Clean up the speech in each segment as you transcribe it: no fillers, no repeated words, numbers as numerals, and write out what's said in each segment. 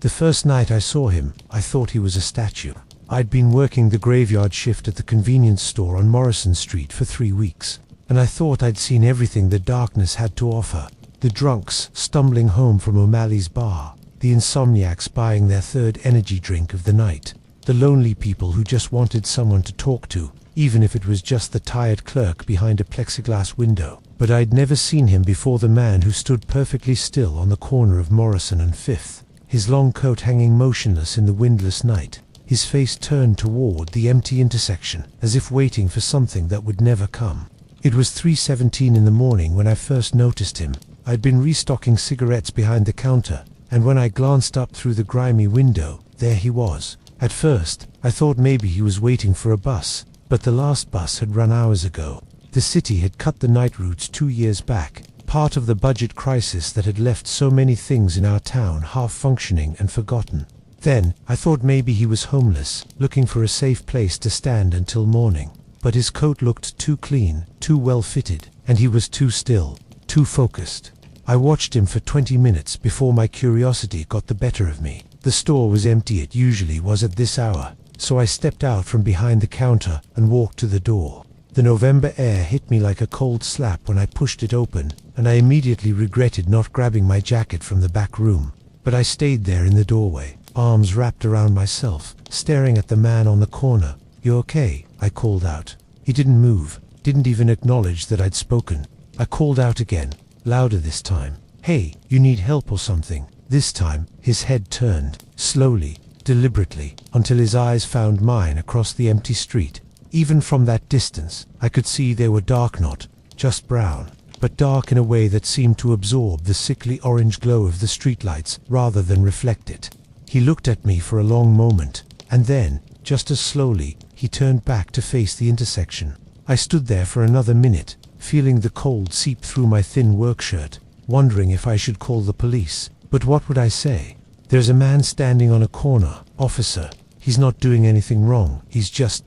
The first night I saw him, I thought he was a statue. I'd been working the graveyard shift at the convenience store on Morrison Street for 3 weeks, and I thought I'd seen everything the darkness had to offer. The drunks stumbling home from O'Malley's bar, the insomniacs buying their third energy drink of the night, the lonely people who just wanted someone to talk to, even if it was just the tired clerk behind a plexiglass window. But I'd never seen him before, the man who stood perfectly still on the corner of Morrison and Fifth, his long coat hanging motionless in the windless night, his face turned toward the empty intersection, as if waiting for something that would never come. It was 3:17 in the morning when I first noticed him. I'd been restocking cigarettes behind the counter, and when I glanced up through the grimy window, there he was. At first, I thought maybe he was waiting for a bus, but the last bus had run hours ago. The city had cut the night routes 2 years back, part of the budget crisis that had left so many things in our town half-functioning and forgotten. Then, I thought maybe he was homeless, looking for a safe place to stand until morning. But his coat looked too clean, too well-fitted, and he was too still, too focused. I watched him for 20 minutes before my curiosity got the better of me. The store was empty, it usually was at this hour, so I stepped out from behind the counter and walked to the door. The November air hit me like a cold slap when I pushed it open, and I immediately regretted not grabbing my jacket from the back room. But I stayed there in the doorway, arms wrapped around myself, staring at the man on the corner. "You okay?" I called out. He didn't move, didn't even acknowledge that I'd spoken. I called out again, louder this time. "Hey, you need help or something?" This time, his head turned, slowly, deliberately, until his eyes found mine across the empty street. Even from that distance, I could see they were dark, not just brown, but dark in a way that seemed to absorb the sickly orange glow of the streetlights rather than reflect it. He looked at me for a long moment, and then, just as slowly, he turned back to face the intersection. I stood there for another minute, feeling the cold seep through my thin work shirt, wondering if I should call the police. But what would I say? "There's a man standing on a corner, officer. He's not doing anything wrong. He's just ...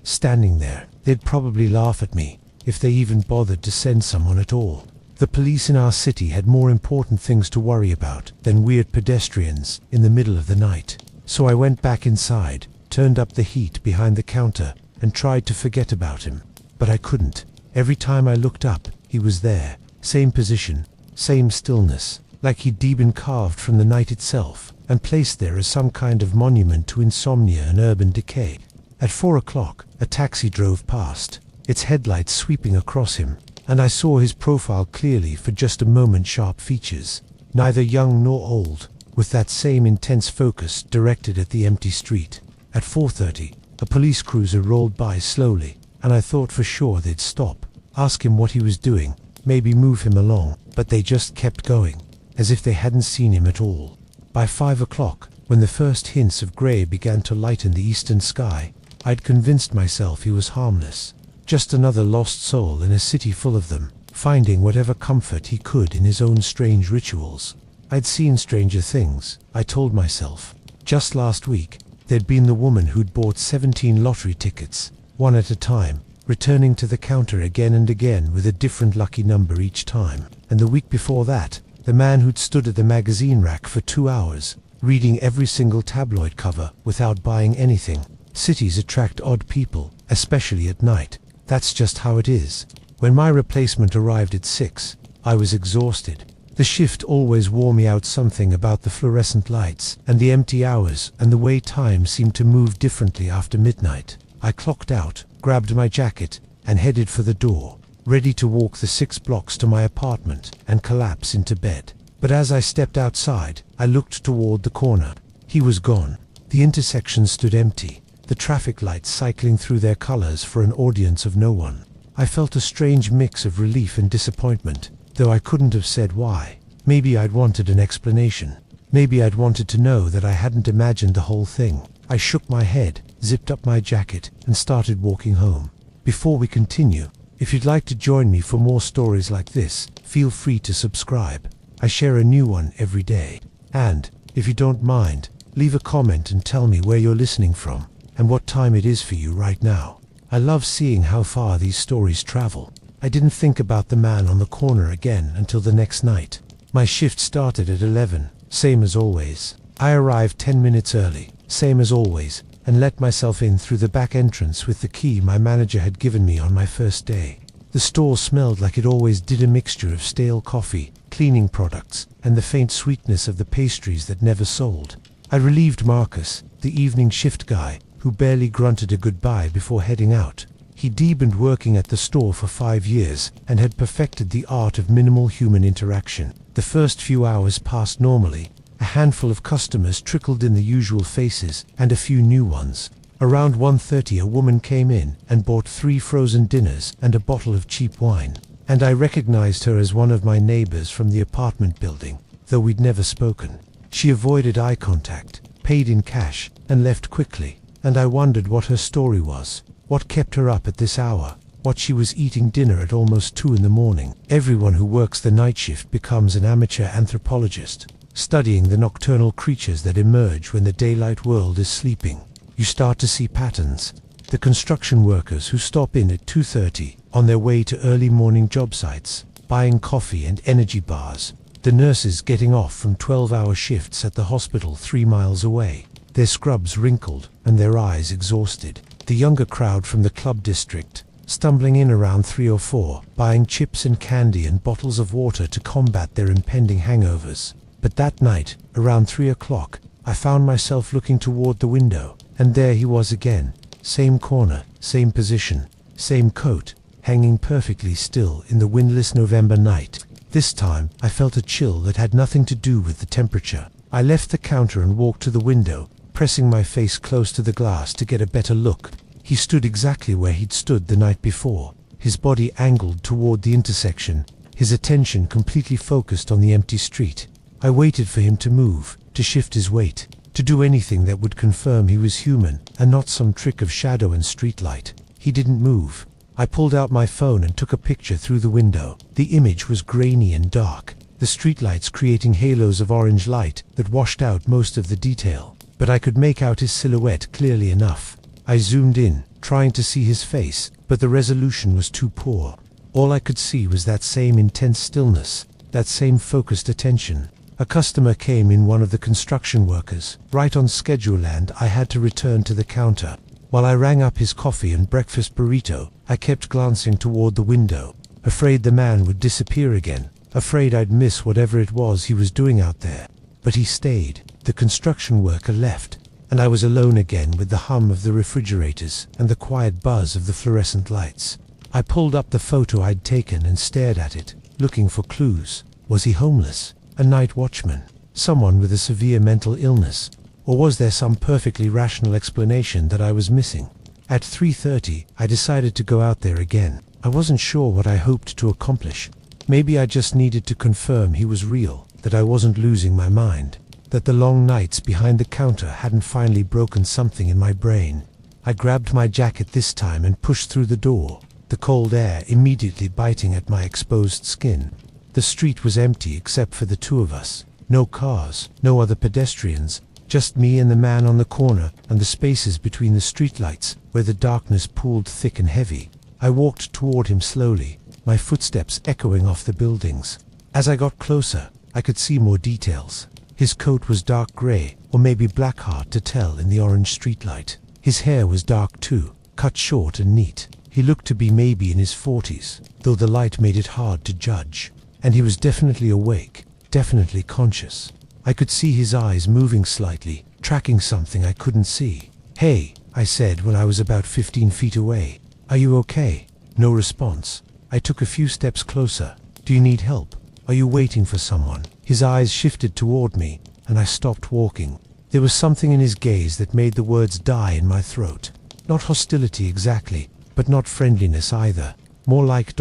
standing there." They'd probably laugh at me, if they even bothered to send someone at all. The police in our city had more important things to worry about than weird pedestrians in the middle of the night. So I went back inside, turned up the heat behind the counter, and tried to forget about him. But I couldn't. Every time I looked up, he was there. Same position, same stillness, like he'd been carved from the night itself, and placed there as some kind of monument to insomnia and urban decay. At 4 o'clock, a taxi drove past, its headlights sweeping across him, and I saw his profile clearly for just a moment. Sharp features, neither young nor old, with that same intense focus directed at the empty street. At 4:30, a police cruiser rolled by slowly, and I thought for sure they'd stop, ask him what he was doing, maybe move him along, but they just kept going, as if they hadn't seen him at all. By 5 o'clock, when the first hints of grey began to lighten the eastern sky, I'd convinced myself he was harmless, just another lost soul in a city full of them, finding whatever comfort he could in his own strange rituals. I'd seen stranger things, I told myself. Just last week, there'd been the woman who'd bought 17 lottery tickets, one at a time, returning to the counter again and again with a different lucky number each time. And the week before that, the man who'd stood at the magazine rack for 2 hours, reading every single tabloid cover without buying anything. Cities attract odd people, especially at night. That's just how it is. When my replacement arrived at 6, I was exhausted. The shift always wore me out. Something about the fluorescent lights, and the empty hours, and the way time seemed to move differently after midnight. I clocked out, grabbed my jacket, and headed for the door, ready to walk the 6 blocks to my apartment and collapse into bed. But as I stepped outside, I looked toward the corner. He was gone. The intersection stood empty, the traffic lights cycling through their colors for an audience of no one. I felt a strange mix of relief and disappointment, though I couldn't have said why. Maybe I'd wanted an explanation. Maybe I'd wanted to know that I hadn't imagined the whole thing. I shook my head, zipped up my jacket, and started walking home. Before we continue, if you'd like to join me for more stories like this, feel free to subscribe. I share a new one every day. And, if you don't mind, leave a comment and tell me where you're listening from, and what time it is for you right now. I love seeing how far these stories travel. I didn't think about the man on the corner again until the next night. My shift started at 11, same as always. I arrived 10 minutes early, same as always, and let myself in through the back entrance with the key my manager had given me on my first day. The store smelled like it always did, a mixture of stale coffee, cleaning products, and the faint sweetness of the pastries that never sold. I relieved Marcus, the evening shift guy, who barely grunted a goodbye before heading out. He'd been working at the store for 5 years and had perfected the art of minimal human interaction. The first few hours passed normally. A handful of customers trickled in, the usual faces, and a few new ones. Around 1:30 a woman came in and bought 3 frozen dinners and a bottle of cheap wine, and I recognized her as one of my neighbors from the apartment building, though we'd never spoken. She avoided eye contact, paid in cash, and left quickly, and I wondered what her story was, what kept her up at this hour, what she was eating dinner at almost 2 in the morning. Everyone who works the night shift becomes an amateur anthropologist, studying the nocturnal creatures that emerge when the daylight world is sleeping. You start to see patterns. The construction workers who stop in at 2:30 on their way to early morning job sites, buying coffee and energy bars. The nurses getting off from 12-hour shifts at the hospital 3 miles away, their scrubs wrinkled and their eyes exhausted. The younger crowd from the club district, stumbling in around 3 or 4, buying chips and candy and bottles of water to combat their impending hangovers. But that night, around 3 o'clock, I found myself looking toward the window, and there he was again. Same corner, same position, same coat, hanging perfectly still in the windless November night. This time, I felt a chill that had nothing to do with the temperature. I left the counter and walked to the window, pressing my face close to the glass to get a better look. He stood exactly where he'd stood the night before, his body angled toward the intersection, his attention completely focused on the empty street. I waited for him to move, to shift his weight, to do anything that would confirm he was human and not some trick of shadow and streetlight. He didn't move. I pulled out my phone and took a picture through the window. The image was grainy and dark, the streetlights creating halos of orange light that washed out most of the detail, but I could make out his silhouette clearly enough. I zoomed in, trying to see his face, but the resolution was too poor. All I could see was that same intense stillness, that same focused attention. A customer came in, one of the construction workers, right on schedule, and I had to return to the counter. While I rang up his coffee and breakfast burrito, I kept glancing toward the window, afraid the man would disappear again, afraid I'd miss whatever it was he was doing out there. But he stayed. The construction worker left, and I was alone again with the hum of the refrigerators and the quiet buzz of the fluorescent lights. I pulled up the photo I'd taken and stared at it, looking for clues. Was he homeless? A night watchman? Someone with a severe mental illness? Or was there some perfectly rational explanation that I was missing? At 3:30, I decided to go out there again. I wasn't sure what I hoped to accomplish. Maybe I just needed to confirm he was real, that I wasn't losing my mind, that the long nights behind the counter hadn't finally broken something in my brain. I grabbed my jacket this time and pushed through the door, the cold air immediately biting at my exposed skin. The street was empty except for the 2 of us. No cars, no other pedestrians, just me and the man on the corner and the spaces between the streetlights where the darkness pooled thick and heavy. I walked toward him slowly, my footsteps echoing off the buildings. As I got closer, I could see more details. His coat was dark gray, or maybe black, hard to tell in the orange streetlight. His hair was dark too, cut short and neat. He looked to be maybe in his 40s, though the light made it hard to judge. And he was definitely awake, definitely conscious. I could see his eyes moving slightly, tracking something I couldn't see. "Hey," I said when I was about 15 feet away. "Are you okay?" No response. I took a few steps closer. "Do you need help? Are you waiting for someone?" His eyes shifted toward me, and I stopped walking. There was something in his gaze that made the words die in my throat. Not hostility exactly, but not friendliness either. More like ...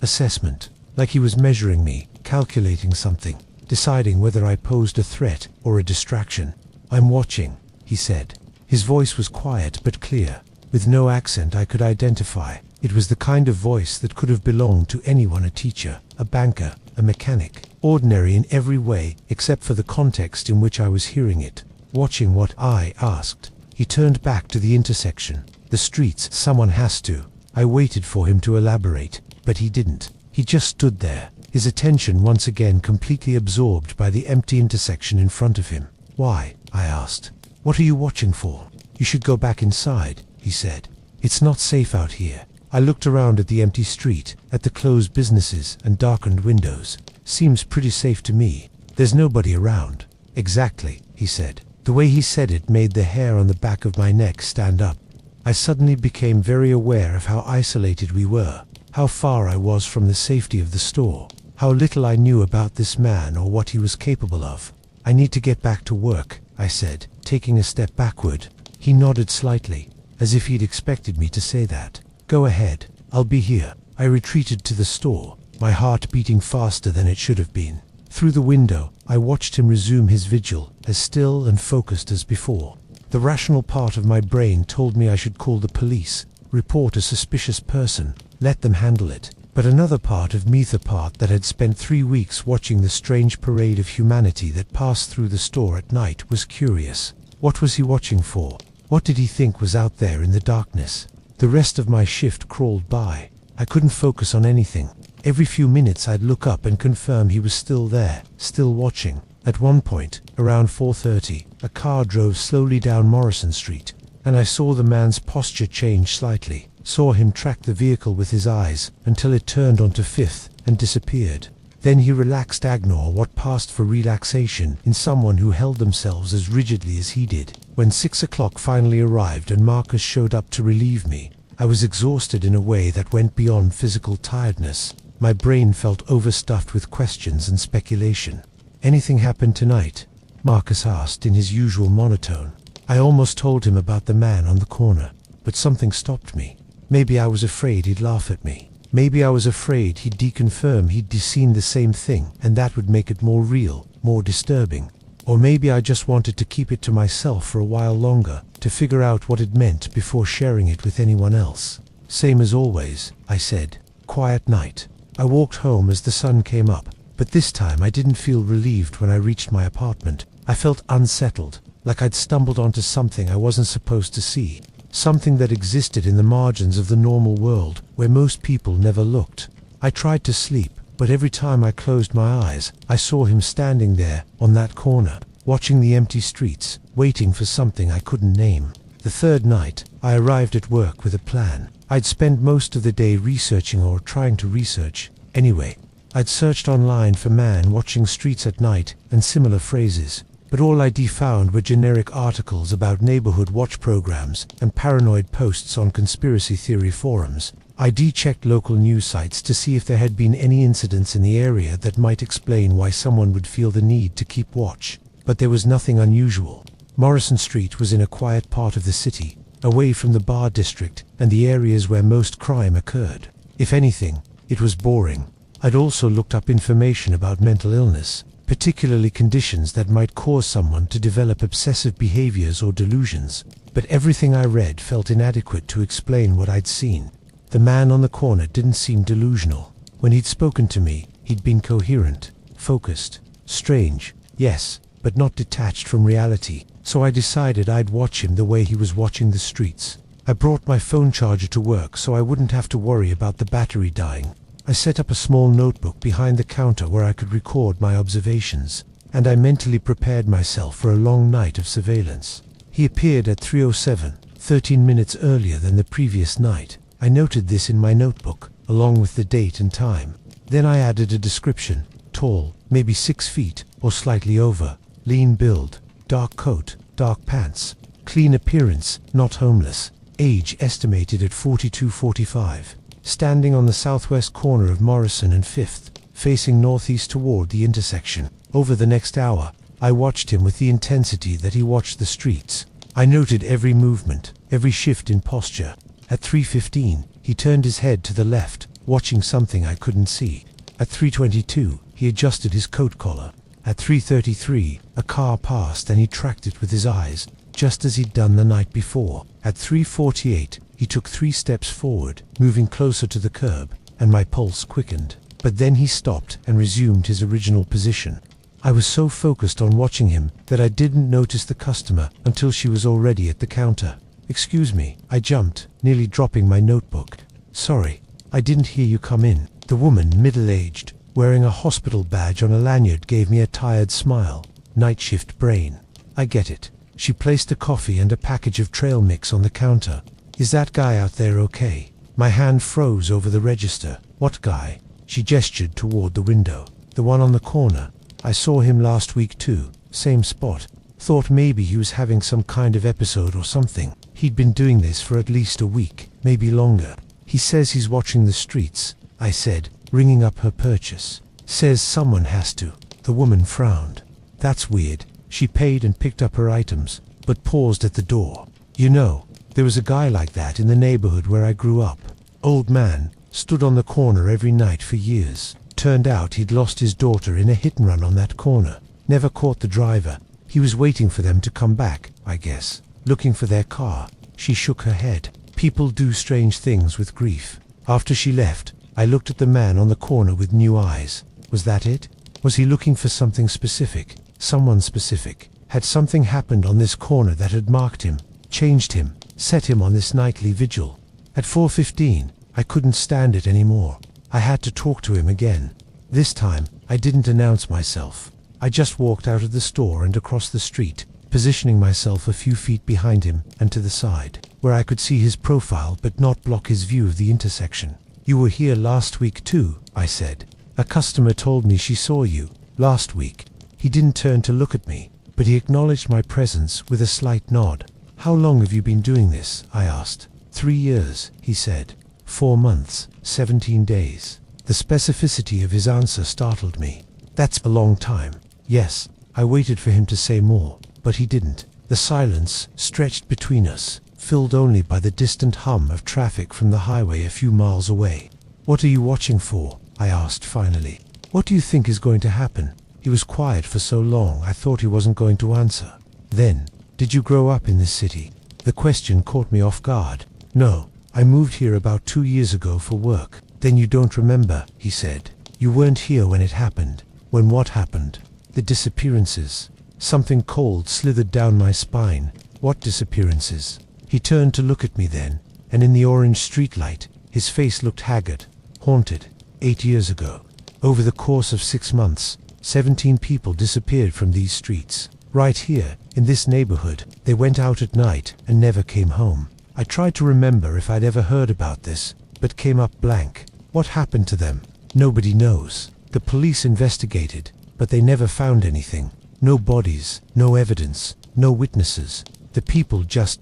assessment. Like he was measuring me, calculating something, deciding whether I posed a threat or a distraction. "I'm watching," he said. His voice was quiet but clear, with no accent I could identify. It was the kind of voice that could have belonged to anyone, a teacher, a banker, a mechanic, ordinary in every way except for the context in which I was hearing it. "Watching what?" I asked. He turned back to the intersection. "The streets, someone has to." I waited for him to elaborate, but he didn't. He just stood there, his attention once again completely absorbed by the empty intersection in front of him. Why? I asked. What are you watching for? You should go back inside, he said. It's not safe out here. I looked around at the empty street, at the closed businesses and darkened windows. Seems pretty safe to me. There's nobody around. Exactly, he said. The way he said it made the hair on the back of my neck stand up. I suddenly became very aware of how isolated we were, how far I was from the safety of the store, how little I knew about this man or what he was capable of. I need to get back to work, I said, taking a step backward. He nodded slightly, as if he'd expected me to say that. Go ahead, I'll be here. I retreated to the store, my heart beating faster than it should have been. Through the window, I watched him resume his vigil, as still and focused as before. The rational part of my brain told me I should call the police, report a suspicious person, let them handle it. But another part of me, the part that had spent 3 weeks watching the strange parade of humanity that passed through the store at night, was curious. What was he watching for? What did he think was out there in the darkness? The rest of my shift crawled by. I couldn't focus on anything. Every few minutes I'd look up and confirm he was still there, still watching. At one point, around 4:30, a car drove slowly down Morrison Street, and I saw the man's posture change slightly, saw him track the vehicle with his eyes until it turned onto 5th and disappeared. Then he relaxed, ignore what passed for relaxation in someone who held themselves as rigidly as he did. When 6 o'clock finally arrived and Marcus showed up to relieve me, I was exhausted in a way that went beyond physical tiredness. My brain felt overstuffed with questions and speculation. Anything happened tonight? Marcus asked in his usual monotone. I almost told him about the man on the corner, but something stopped me. Maybe I was afraid he'd laugh at me. Maybe I was afraid he'd deconfirm he'd seen the same thing, and that would make it more real, more disturbing. Or maybe I just wanted to keep it to myself for a while longer, to figure out what it meant before sharing it with anyone else. Same as always, I said. Quiet night. I walked home as the sun came up, but this time I didn't feel relieved when I reached my apartment. I felt unsettled, like I'd stumbled onto something I wasn't supposed to see. Something that existed in the margins of the normal world, where most people never looked. I tried to sleep, but every time I closed my eyes, I saw him standing there, on that corner, watching the empty streets, waiting for something I couldn't name. The third night, I arrived at work with a plan. I'd spent most of the day researching or trying to research. Anyway, I'd searched online for man watching streets at night and similar phrases, but all I'd found were generic articles about neighborhood watch programs and paranoid posts on conspiracy theory forums. I'd checked local news sites to see if there had been any incidents in the area that might explain why someone would feel the need to keep watch, but there was nothing unusual. Morrison Street was in a quiet part of the city, away from the bar district and the areas where most crime occurred. If anything, it was boring. I'd also looked up information about mental illness, particularly conditions that might cause someone to develop obsessive behaviors or delusions, but everything I read felt inadequate to explain what I'd seen. The man on the corner didn't seem delusional. When he'd spoken to me, he'd been coherent, focused, strange, yes, but not detached from reality, so I decided I'd watch him the way he was watching the streets. I brought my phone charger to work so I wouldn't have to worry about the battery dying. I set up a small notebook behind the counter where I could record my observations, and I mentally prepared myself for a long night of surveillance. He appeared at 3:07, 13 minutes earlier than the previous night. I noted this in my notebook, along with the date and time. Then I added a description: tall, maybe 6 feet, or slightly over, lean build, dark coat, dark pants, clean appearance, not homeless, age estimated at 42-45. Standing on the southwest corner of Morrison and 5th, facing northeast toward the intersection. Over the next hour, I watched him with the intensity that he watched the streets. I noted every movement, every shift in posture. At 3:15, he turned his head to the left, watching something I couldn't see. At 3:22, he adjusted his coat collar. At 3:33, a car passed and he tracked it with his eyes, just as he'd done the night before. At 3:48, he took 3 steps forward, moving closer to the curb, and my pulse quickened. But then he stopped and resumed his original position. I was so focused on watching him that I didn't notice the customer until she was already at the counter. "Excuse me," I jumped, nearly dropping my notebook. "Sorry, I didn't hear you come in." The woman, middle-aged, wearing a hospital badge on a lanyard, gave me a tired smile. "Night shift brain." I get it. She placed a coffee and a package of trail mix on the counter. Is that guy out there okay? My hand froze over the register. What guy? She gestured toward the window. The one on the corner. I saw him last week too. Same spot. Thought maybe he was having some kind of episode or something. He'd been doing this for at least a week, maybe longer. He says he's watching the streets, I said, ringing up her purchase. Says someone has to. The woman frowned. That's weird. She paid and picked up her items, but paused at the door. You know, there was a guy like that in the neighborhood where I grew up. Old man, stood on the corner every night for years. Turned out he'd lost his daughter in a hit and run on that corner. Never caught the driver. He was waiting for them to come back, I guess. Looking for their car. She shook her head. People do strange things with grief. After she left, I looked at the man on the corner with new eyes. Was that it? Was he looking for something specific? Someone specific? Had something happened on this corner that had marked him, changed him, set him on this nightly vigil? At 4:15, I couldn't stand it anymore. I had to talk to him again. This time, I didn't announce myself. I just walked out of the store and across the street, positioning myself a few feet behind him and to the side, where I could see his profile but not block his view of the intersection. You were here last week too, I said. A customer told me she saw you last week. He didn't turn to look at me, but he acknowledged my presence with a slight nod. How long have you been doing this? I asked. 3 years, he said. 4 months, 17 days. The specificity of his answer startled me. That's a long time. Yes, I waited for him to say more, but he didn't. The silence stretched between us, filled only by the distant hum of traffic from the highway a few miles away. What are you watching for? I asked finally. What do you think is going to happen? He was quiet for so long I thought he wasn't going to answer. Then, did you grow up in this city? The question caught me off guard. No, I moved here about 2 years ago for work. Then you don't remember, he said. You weren't here when it happened. When what happened? The disappearances. Something cold slithered down my spine. What disappearances? He turned to look at me then, and in the orange streetlight, his face looked haggard, haunted. 8 years ago. Over the course of 6 months, 17 people disappeared from these streets. Right here, in this neighborhood, they went out at night and never came home. I tried to remember if I'd ever heard about this, but came up blank. What happened to them? Nobody knows. The police investigated, but they never found anything. No bodies, no evidence, no witnesses. The people just ...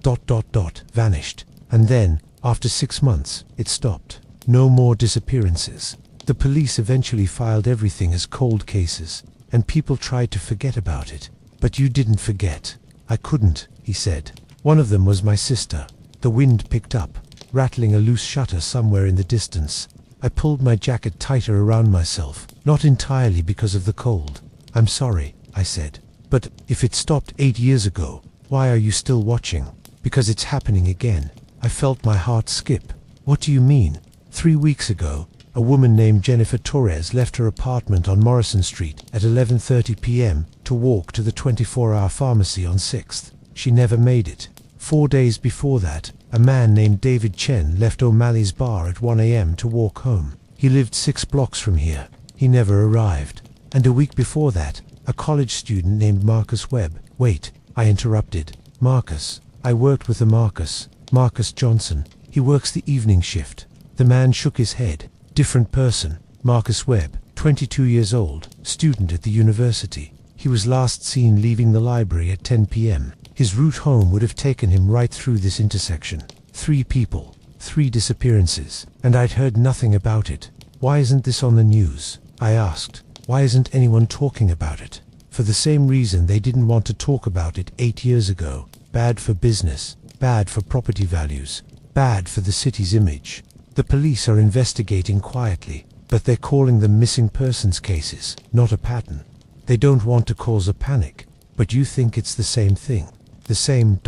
vanished. And then, after 6 months, it stopped. No more disappearances. The police eventually filed everything as cold cases, and people tried to forget about it. But you didn't forget. I couldn't, he said. One of them was my sister. The wind picked up, rattling a loose shutter somewhere in the distance. I pulled my jacket tighter around myself, not entirely because of the cold. I'm sorry, I said. But if it stopped 8 years ago, why are you still watching? Because it's happening again. I felt my heart skip. What do you mean? 3 weeks ago, a woman named Jennifer Torres left her apartment on Morrison Street at 11:30 p.m. to walk to the 24-hour pharmacy on 6th. She never made it. 4 days before that, a man named David Chen left O'Malley's bar at 1 a.m. to walk home. He lived 6 blocks from here. He never arrived. And a week before that, a college student named Marcus Webb. Wait, I interrupted. Marcus. I worked with the Marcus Johnson. He works the evening shift. The man shook his head. Different person. Marcus Webb, 22 years old, student at the university. He was last seen leaving the library at 10 p.m. His route home would have taken him right through this intersection. 3 people, 3 disappearances, and I'd heard nothing about it. Why isn't this on the news? I asked. Why isn't anyone talking about it? For the same reason they didn't want to talk about it 8 years ago. Bad for business, bad for property values, bad for the city's image. The police are investigating quietly, but they're calling them missing persons cases, not a pattern. They don't want to cause a panic, but you think it's the same thing. The same ...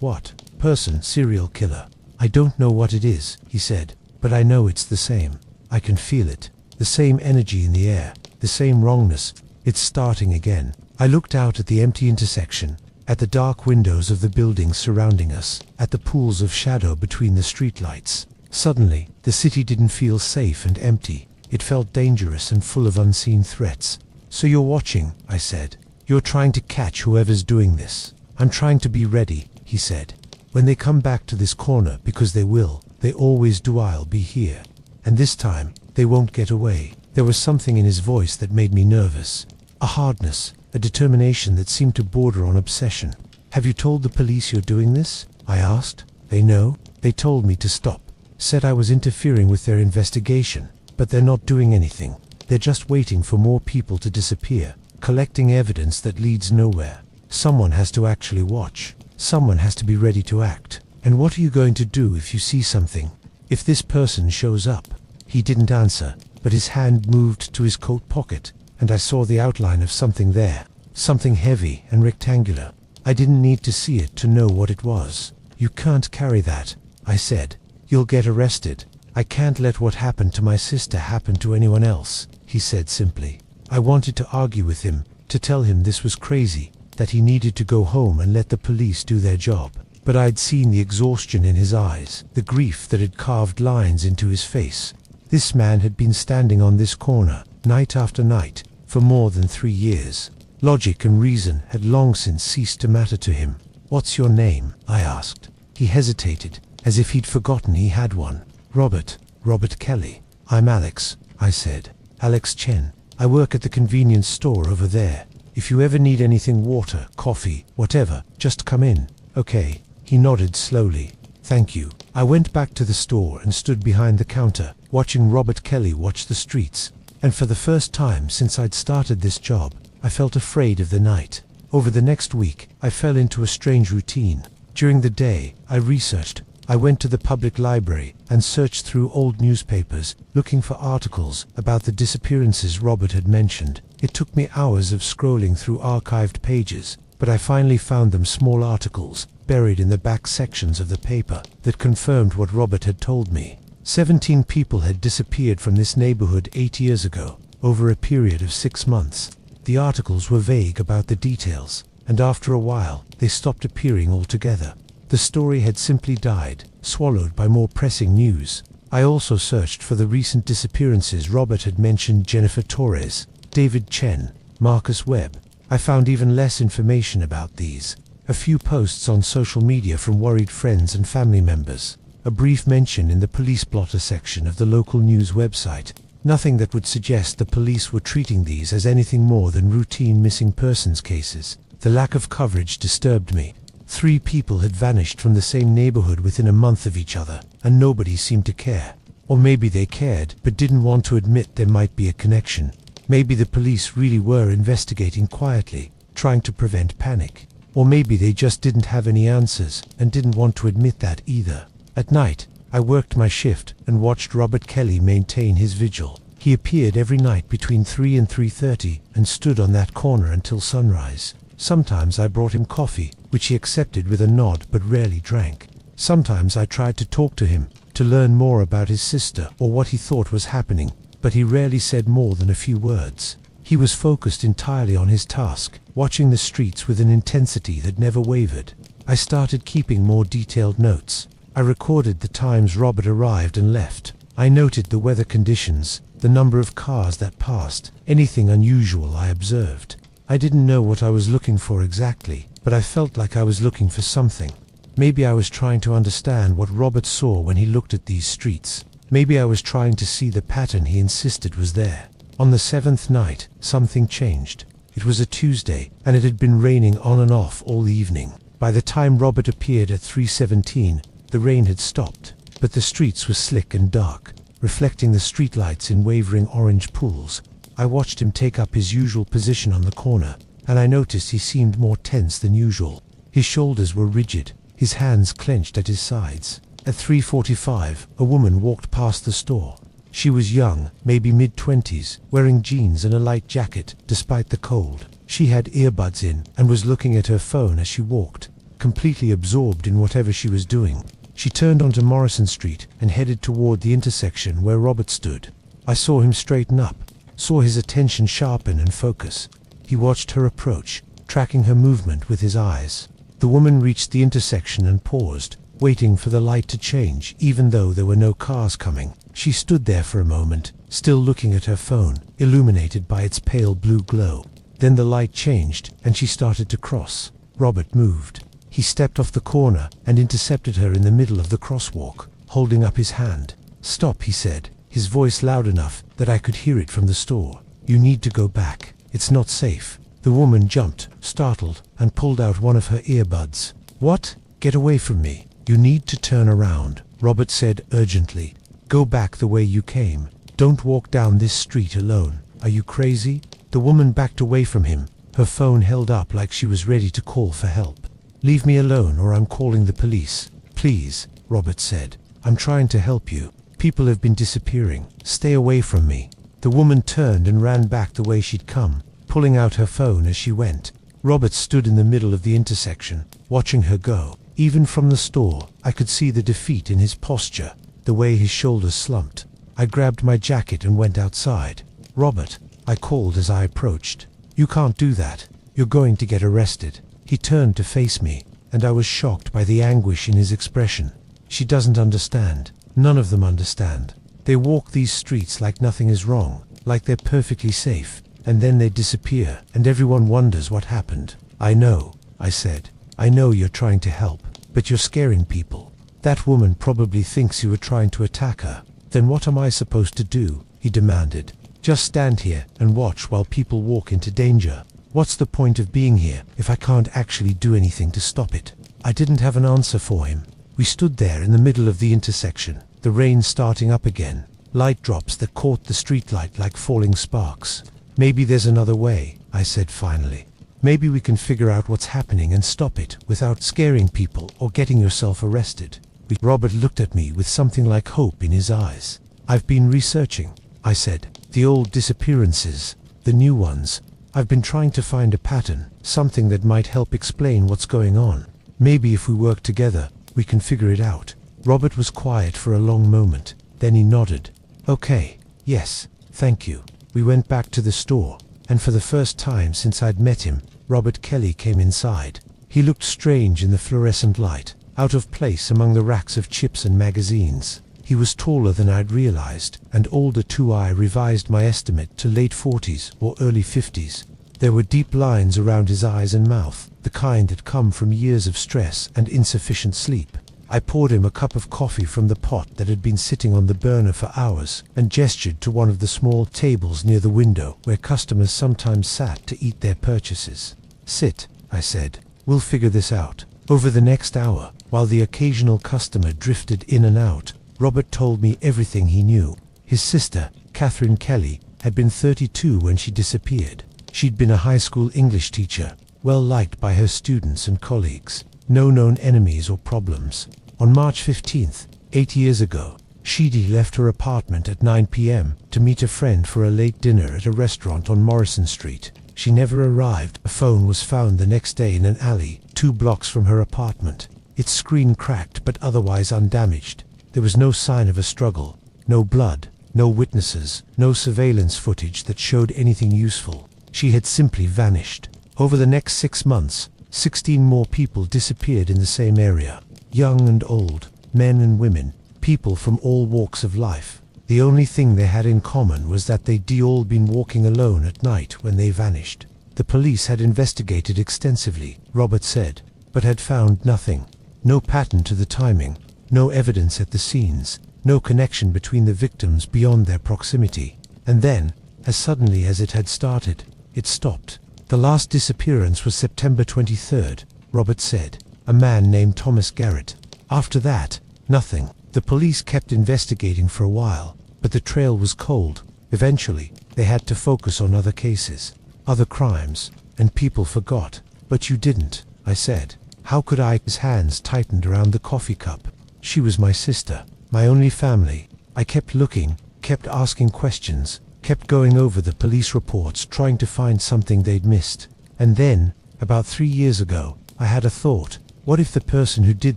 what? Person, serial killer. I don't know what it is, he said, but I know it's the same. I can feel it. The same energy in the air, the same wrongness. It's starting again. I looked out at the empty intersection, at the dark windows of the buildings surrounding us, at the pools of shadow between the streetlights. Suddenly, the city didn't feel safe and empty. It felt dangerous and full of unseen threats. So you're watching, I said. You're trying to catch whoever's doing this. I'm trying to be ready, he said. When they come back to this corner, because they will, they always do, I'll be here. And this time, they won't get away. There was something in his voice that made me nervous. A hardness, a determination that seemed to border on obsession. Have you told the police you're doing this? I asked. They know. They told me to stop. Said I was interfering with their investigation. But they're not doing anything. They're just waiting for more people to disappear, collecting evidence that leads nowhere. Someone has to actually watch. Someone has to be ready to act. And what are you going to do if you see something? If this person shows up? He didn't answer, but his hand moved to his coat pocket, and I saw the outline of something there. Something heavy and rectangular. I didn't need to see it to know what it was. You can't carry that, I said. You'll get arrested. I can't let what happened to my sister happen to anyone else, he said simply. I wanted to argue with him, to tell him this was crazy, that he needed to go home and let the police do their job. But I'd seen the exhaustion in his eyes, the grief that had carved lines into his face. This man had been standing on this corner, night after night, for more than 3 years. Logic and reason had long since ceased to matter to him. What's your name? I asked. He hesitated, as if he'd forgotten he had one. Robert Kelly. I'm Alex, I said. Alex Chen. I work at the convenience store over there. If you ever need anything, water, coffee, whatever, just come in. Okay. He nodded slowly. Thank you. I went back to the store and stood behind the counter, watching Robert Kelly watch the streets. And for the first time since I'd started this job, I felt afraid of the night. Over the next week, I fell into a strange routine. During the day, I researched. I went to the public library and searched through old newspapers, looking for articles about the disappearances Robert had mentioned. It took me hours of scrolling through archived pages, but I finally found them small articles, buried in the back sections of the paper, that confirmed what Robert had told me. 17 people had disappeared from this neighborhood 8 years ago, over a period of 6 months. The articles were vague about the details, and after a while, they stopped appearing altogether. The story had simply died, swallowed by more pressing news. I also searched for the recent disappearances Robert had mentioned: Jennifer Torres, David Chen, Marcus Webb. I found even less information about these. A few posts on social media from worried friends and family members. A brief mention in the police blotter section of the local news website. Nothing that would suggest the police were treating these as anything more than routine missing persons cases. The lack of coverage disturbed me. 3 people had vanished from the same neighborhood within a month of each other, and nobody seemed to care. Or maybe they cared, but didn't want to admit there might be a connection. Maybe the police really were investigating quietly, trying to prevent panic. Or maybe they just didn't have any answers, and didn't want to admit that either. At night, I worked my shift and watched Robert Kelly maintain his vigil. He appeared every night between 3 and 3:30 and stood on that corner until sunrise. Sometimes I brought him coffee, which he accepted with a nod but rarely drank. Sometimes I tried to talk to him, to learn more about his sister or what he thought was happening, but he rarely said more than a few words. He was focused entirely on his task, watching the streets with an intensity that never wavered. I started keeping more detailed notes. I recorded the times Robert arrived and left. I noted the weather conditions, the number of cars that passed, anything unusual I observed. I didn't know what I was looking for exactly, but I felt like I was looking for something. Maybe I was trying to understand what Robert saw when he looked at these streets. Maybe I was trying to see the pattern he insisted was there. On the 7th night, something changed. It was a Tuesday, and it had been raining on and off all evening. By the time Robert appeared at 3:17, the rain had stopped, but the streets were slick and dark, reflecting the streetlights in wavering orange pools. I watched him take up his usual position on the corner, and I noticed he seemed more tense than usual. His shoulders were rigid, his hands clenched at his sides. At 3:45, a woman walked past the store. She was young, maybe mid-20s, wearing jeans and a light jacket, despite the cold. She had earbuds in and was looking at her phone as she walked, completely absorbed in whatever she was doing. She turned onto Morrison Street and headed toward the intersection where Robert stood. I saw him straighten up, saw his attention sharpen and focus. He watched her approach, tracking her movement with his eyes. The woman reached the intersection and paused, waiting for the light to change, even though there were no cars coming. She stood there for a moment, still looking at her phone, illuminated by its pale blue glow. Then the light changed, and she started to cross. Robert moved. He stepped off the corner and intercepted her in the middle of the crosswalk, holding up his hand. "Stop," he said, his voice loud enough that I could hear it from the store. "You need to go back. It's not safe." The woman jumped, startled, and pulled out one of her earbuds. "What? Get away from me. You need to turn around," Robert said urgently. "Go back the way you came. Don't walk down this street alone. Are you crazy?" The woman backed away from him, her phone held up like she was ready to call for help. "Leave me alone or I'm calling the police." "Please," Robert said. "I'm trying to help you. People have been disappearing. Stay away from me." The woman turned and ran back the way she'd come, pulling out her phone as she went. Robert stood in the middle of the intersection, watching her go. Even from the store, I could see the defeat in his posture, the way his shoulders slumped. I grabbed my jacket and went outside. "Robert," I called as I approached. "You can't do that. You're going to get arrested." He turned to face me, and I was shocked by the anguish in his expression. "She doesn't understand. None of them understand. They walk these streets like nothing is wrong, like they're perfectly safe, and then they disappear, and everyone wonders what happened." "I know," I said. "I know you're trying to help, but you're scaring people. That woman probably thinks you were trying to attack her." "Then what am I supposed to do?" he demanded. "Just stand here and watch while people walk into danger. What's the point of being here if I can't actually do anything to stop it?" I didn't have an answer for him. We stood there in the middle of the intersection, the rain starting up again, light drops that caught the streetlight like falling sparks. "Maybe there's another way," I said finally. "Maybe we can figure out what's happening and stop it without scaring people or getting yourself arrested." Robert looked at me with something like hope in his eyes. "I've been researching," I said. "The old disappearances, the new ones. I've been trying to find a pattern, something that might help explain what's going on. Maybe if we work together, we can figure it out." Robert was quiet for a long moment. Then he nodded. "Okay, yes, thank you." We went back to the store, and for the first time since I'd met him, Robert Kelly came inside. He looked strange in the fluorescent light, out of place among the racks of chips and magazines. He was taller than I'd realized, and older too. I revised my estimate to late 40s or early 50s. There were deep lines around his eyes and mouth, the kind that come from years of stress and insufficient sleep. I poured him a cup of coffee from the pot that had been sitting on the burner for hours, and gestured to one of the small tables near the window where customers sometimes sat to eat their purchases. "Sit," I said. "We'll figure this out." Over the next hour, while the occasional customer drifted in and out, Robert told me everything he knew. His sister, Catherine Kelly, had been 32 when she disappeared. She'd been a high school English teacher, well liked by her students and colleagues. No known enemies or problems. On March 15th, 8 years ago, she'd left her apartment at 9 p.m. to meet a friend for a late dinner at a restaurant on Morrison Street. She never arrived. A phone was found the next day in an alley, 2 blocks from her apartment. Its screen cracked but otherwise undamaged. There was no sign of a struggle, no blood, no witnesses, no surveillance footage that showed anything useful. She had simply vanished. Over the next 6 months, 16 more people disappeared in the same area. Young and old, men and women, people from all walks of life. The only thing they had in common was that they'd all been walking alone at night when they vanished. The police had investigated extensively, Robert said, but had found nothing. No pattern to the timing, no evidence at the scenes, no connection between the victims beyond their proximity. And then, as suddenly as it had started, it stopped. The last disappearance was September 23rd, Robert said. A man named Thomas Garrett. After that, nothing. The police kept investigating for a while, but the trail was cold. Eventually, they had to focus on other cases, other crimes, and people forgot. "But you didn't," I said. "How could I?" His hands tightened around the coffee cup. "She was my sister, my only family. I kept looking, kept asking questions, kept going over the police reports trying to find something they'd missed. And then, about 3 years ago, I had a thought. What if the person who did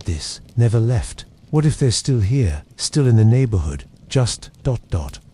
this never left? What if they're still here, still in the neighborhood, just ...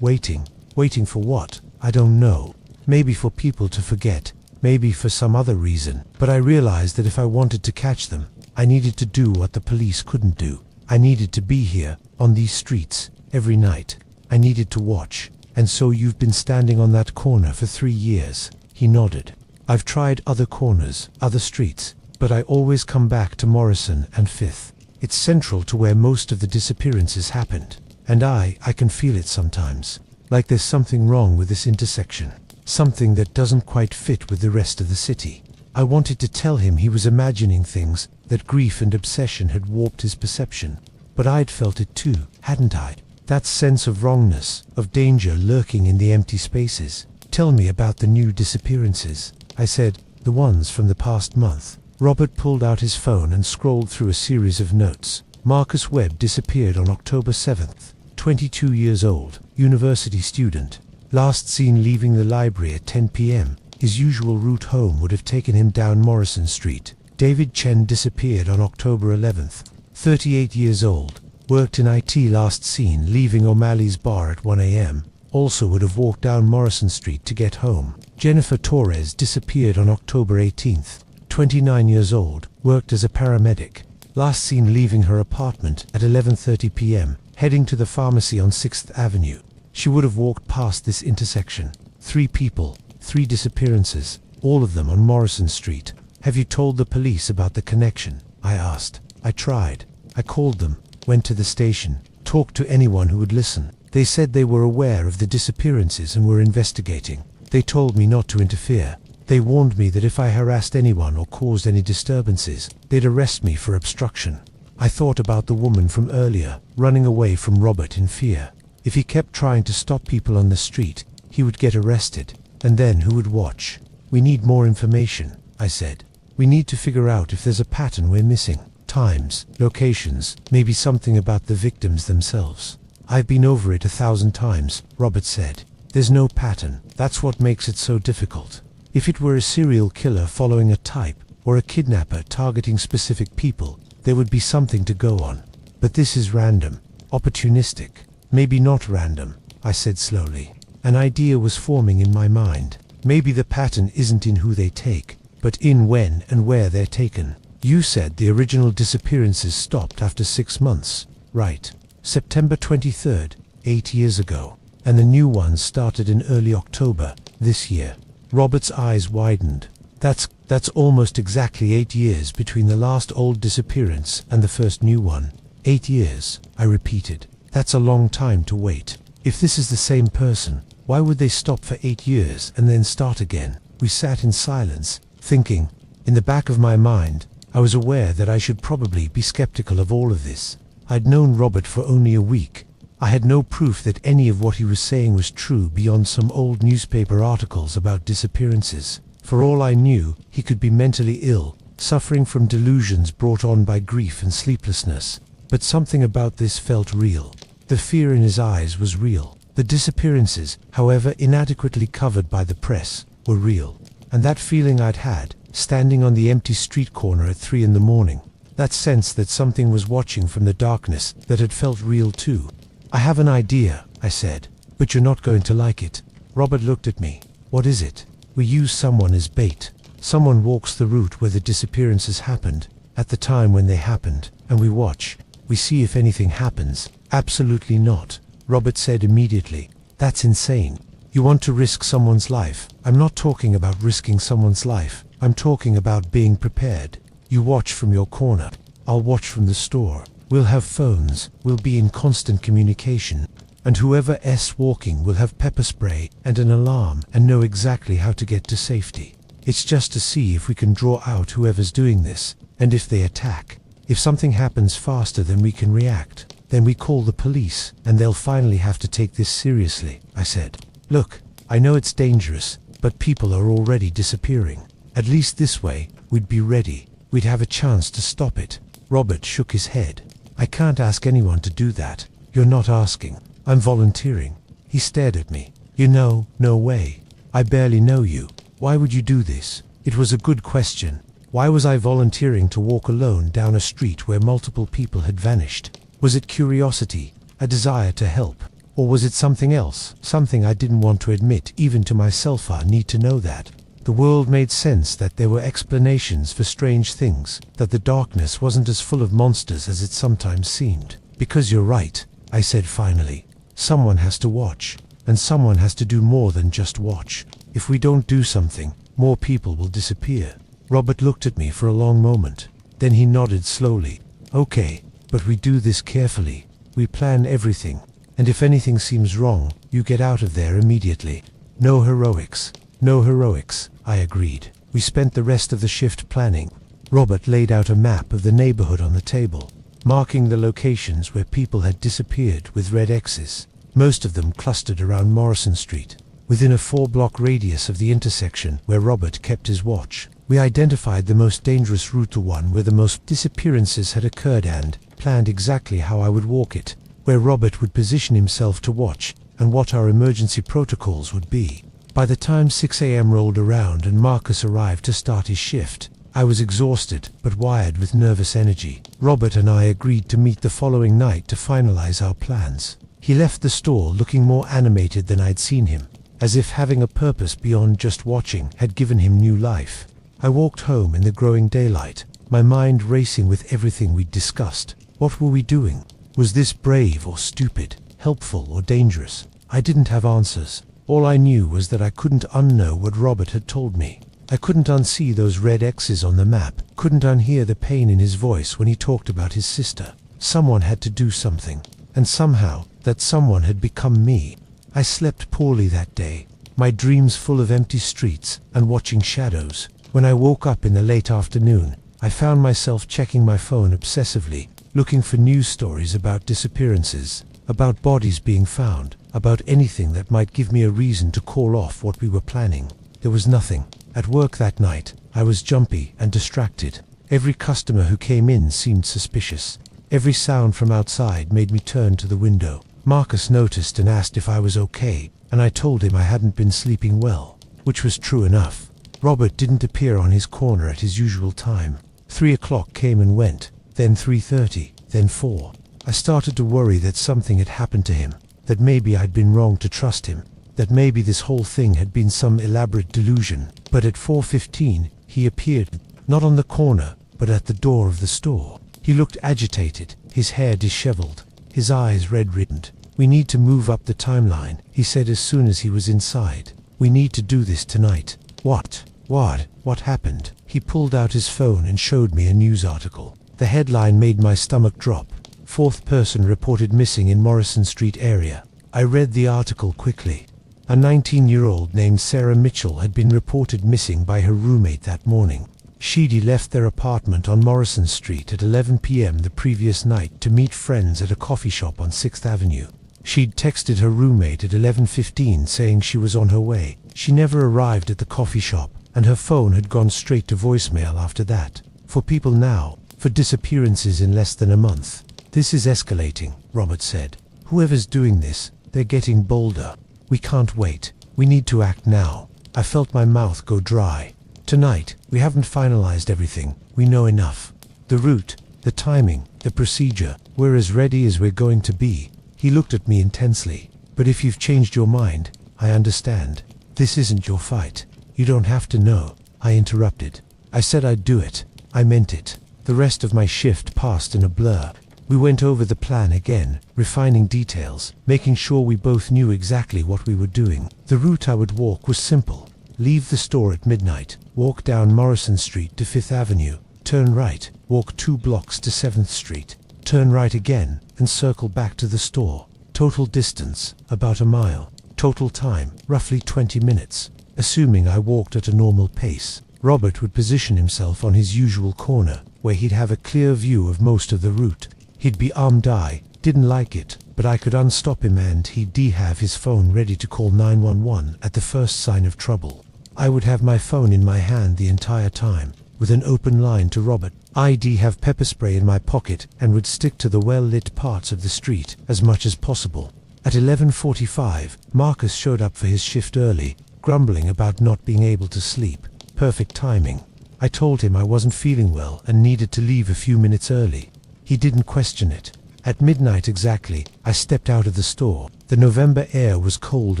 waiting. Waiting for what? I don't know. Maybe for people to forget, maybe for some other reason. But I realized that if I wanted to catch them, I needed to do what the police couldn't do. I needed to be here, on these streets, every night. I needed to watch. And so you've been standing on that corner for 3 years." He nodded. I've tried other corners, other streets, but I always come back to Morrison and 5th. It's central to where most of the disappearances happened. And I can feel it sometimes. Like there's something wrong with this intersection. Something that doesn't quite fit with the rest of the city. I wanted to tell him he was imagining things, that grief and obsession had warped his perception. But I'd felt it too, hadn't I? That sense of wrongness, of danger lurking in the empty spaces. Tell me about the new disappearances, I said, the ones from the past month. Robert pulled out his phone and scrolled through a series of notes. Marcus Webb disappeared on October 7th, 22 years old, university student. Last seen leaving the library at 10 p.m. His usual route home would have taken him down Morrison Street. David Chen disappeared on October 11th, 38 years old, worked in IT. Last seen leaving O'Malley's bar at 1 a.m. Also would have walked down Morrison Street to get home. Jennifer Torres disappeared on October 18th, 29 years old, worked as a paramedic. Last seen leaving her apartment at 11:30 p.m., heading to the pharmacy on 6th Avenue. She would have walked past this intersection. 3 people, 3 disappearances, all of them on Morrison Street. Have you told the police about the connection? I asked. I tried. I called them, went to the station, talked to anyone who would listen. They said they were aware of the disappearances and were investigating. They told me not to interfere. They warned me that if I harassed anyone or caused any disturbances, they'd arrest me for obstruction. I thought about the woman from earlier, running away from Robert in fear. If he kept trying to stop people on the street, he would get arrested. And then who would watch? We need more information, I said. We need to figure out if there's a pattern we're missing. Times, locations, maybe something about the victims themselves. I've been over it 1,000 times, Robert said. There's no pattern. That's what makes it so difficult. If it were a serial killer following a type, or a kidnapper targeting specific people, there would be something to go on. But this is random, opportunistic. Maybe not random, I said slowly. An idea was forming in my mind. Maybe the pattern isn't in who they take, but in when and where they're taken. You said the original disappearances stopped after 6 months, right? September 23rd, 8 years ago. And the new ones started in early October, this year. Robert's eyes widened. That's almost exactly 8 years between the last old disappearance and the first new one. 8 years, I repeated. That's a long time to wait. If this is the same person, why would they stop for 8 years and then start again? We sat in silence, thinking. In the back of my mind, I was aware that I should probably be skeptical of all of this. I'd known Robert for only a week. I had no proof that any of what he was saying was true beyond some old newspaper articles about disappearances. For all I knew, he could be mentally ill, suffering from delusions brought on by grief and sleeplessness. But something about this felt real. The fear in his eyes was real. The disappearances, however inadequately covered by the press, were real. And that feeling I'd had, standing on the empty street corner at 3 in the morning, that sense that something was watching from the darkness, that had felt real too. I have an idea, I said, but you're not going to like it. Robert looked at me. What is it? We use someone as bait. Someone walks the route where the disappearances happened, at the time when they happened, and we watch. We see if anything happens. Absolutely not, Robert said immediately. That's insane. You want to risk someone's life. I'm not talking about risking someone's life. I'm talking about being prepared. You watch from your corner. I'll watch from the store. We'll have phones. We'll be in constant communication. And whoever's walking will have pepper spray and an alarm and know exactly how to get to safety. It's just to see if we can draw out whoever's doing this, and if they attack. If something happens faster than we can react, then we call the police, and they'll finally have to take this seriously, I said. Look, I know it's dangerous, but people are already disappearing. At least this way, we'd be ready. We'd have a chance to stop it. Robert shook his head. I can't ask anyone to do that. You're not asking. I'm volunteering. He stared at me. You know, no way. I barely know you. Why would you do this? It was a good question. Why was I volunteering to walk alone down a street where multiple people had vanished? Was it curiosity, a desire to help? Or was it something else, something I didn't want to admit even to myself? I need to know that. The world made sense, that there were explanations for strange things, that the darkness wasn't as full of monsters as it sometimes seemed. Because you're right, I said finally. Someone has to watch, and someone has to do more than just watch. If we don't do something, more people will disappear. Robert looked at me for a long moment. Then he nodded slowly. Okay, but we do this carefully. We plan everything. And if anything seems wrong, you get out of there immediately. No heroics. No heroics, I agreed. We spent the rest of the shift planning. Robert laid out a map of the neighborhood on the table, marking the locations where people had disappeared with red X's, most of them clustered around Morrison Street. Within a 4-block radius of the intersection where Robert kept his watch, we identified the most dangerous route, the one where the most disappearances had occurred, and planned exactly how I would walk it, where Robert would position himself to watch, and what our emergency protocols would be. By the time 6 a.m. rolled around and Marcus arrived to start his shift, I was exhausted but wired with nervous energy. Robert and I agreed to meet the following night to finalize our plans. He left the store looking more animated than I'd seen him, as if having a purpose beyond just watching had given him new life. I walked home in the growing daylight, my mind racing with everything we'd discussed. What were we doing? Was this brave or stupid, helpful or dangerous? I didn't have answers. All I knew was that I couldn't unknow what Robert had told me. I couldn't unsee those red X's on the map, couldn't unhear the pain in his voice when he talked about his sister. Someone had to do something, and somehow, that someone had become me. I slept poorly that day, my dreams full of empty streets and watching shadows. When I woke up in the late afternoon, I found myself checking my phone obsessively, looking for news stories about disappearances, about bodies being found, about anything that might give me a reason to call off what we were planning. There was nothing. At work that night, I was jumpy and distracted. Every customer who came in seemed suspicious. Every sound from outside made me turn to the window. Marcus noticed and asked if I was okay, and I told him I hadn't been sleeping well, which was true enough. Robert didn't appear on his corner at his usual time. 3 o'clock came and went, then 3:30, then 4. I started to worry that something had happened to him, that maybe I'd been wrong to trust him, that maybe this whole thing had been some elaborate delusion. But at 4:15, he appeared, not on the corner, but at the door of the store. He looked agitated, his hair disheveled, his eyes red-riddened. "We need to move up the timeline," he said as soon as he was inside. "We need to do this tonight." What happened? He pulled out his phone and showed me a news article. The headline made my stomach drop. 4th person reported missing in Morrison Street area. I read the article quickly. A 19-year-old named Sarah Mitchell had been reported missing by her roommate that morning. She'd left their apartment on Morrison Street at 11 p.m. the previous night to meet friends at a coffee shop on 6th Avenue. She'd texted her roommate at 11:15 saying she was on her way. She never arrived at the coffee shop, and her phone had gone straight to voicemail after that. For people now, for disappearances in less than a month. "This is escalating," Robert said. "Whoever's doing this, they're getting bolder. We can't wait. We need to act now." I felt my mouth go dry. "Tonight, we haven't finalized everything. We know enough. The route, the timing, the procedure. We're as ready as we're going to be." He looked at me intensely. "But if you've changed your mind, I understand. This isn't your fight. You don't have to know," I interrupted. I said I'd do it. I meant it. The rest of my shift passed in a blur. We went over the plan again, refining details, making sure we both knew exactly what we were doing. The route I would walk was simple. Leave the store at midnight, walk down Morrison Street to 5th Avenue, turn right, walk 2 blocks to 7th Street, turn right again, and circle back to the store. Total distance, about a mile. Total time, roughly 20 minutes, assuming I walked at a normal pace. Robert would position himself on his usual corner, where he'd have a clear view of most of the route. He'd be armed. I didn't like it, but I could unstop him, and he'd have his phone ready to call 911 at the first sign of trouble. I would have my phone in my hand the entire time, with an open line to Robert. I'd have pepper spray in my pocket and would stick to the well-lit parts of the street as much as possible. At 11:45, Marcus showed up for his shift early, grumbling about not being able to sleep. Perfect timing. I told him I wasn't feeling well and needed to leave a few minutes early. He didn't question it. At midnight exactly, I stepped out of the store. The November air was cold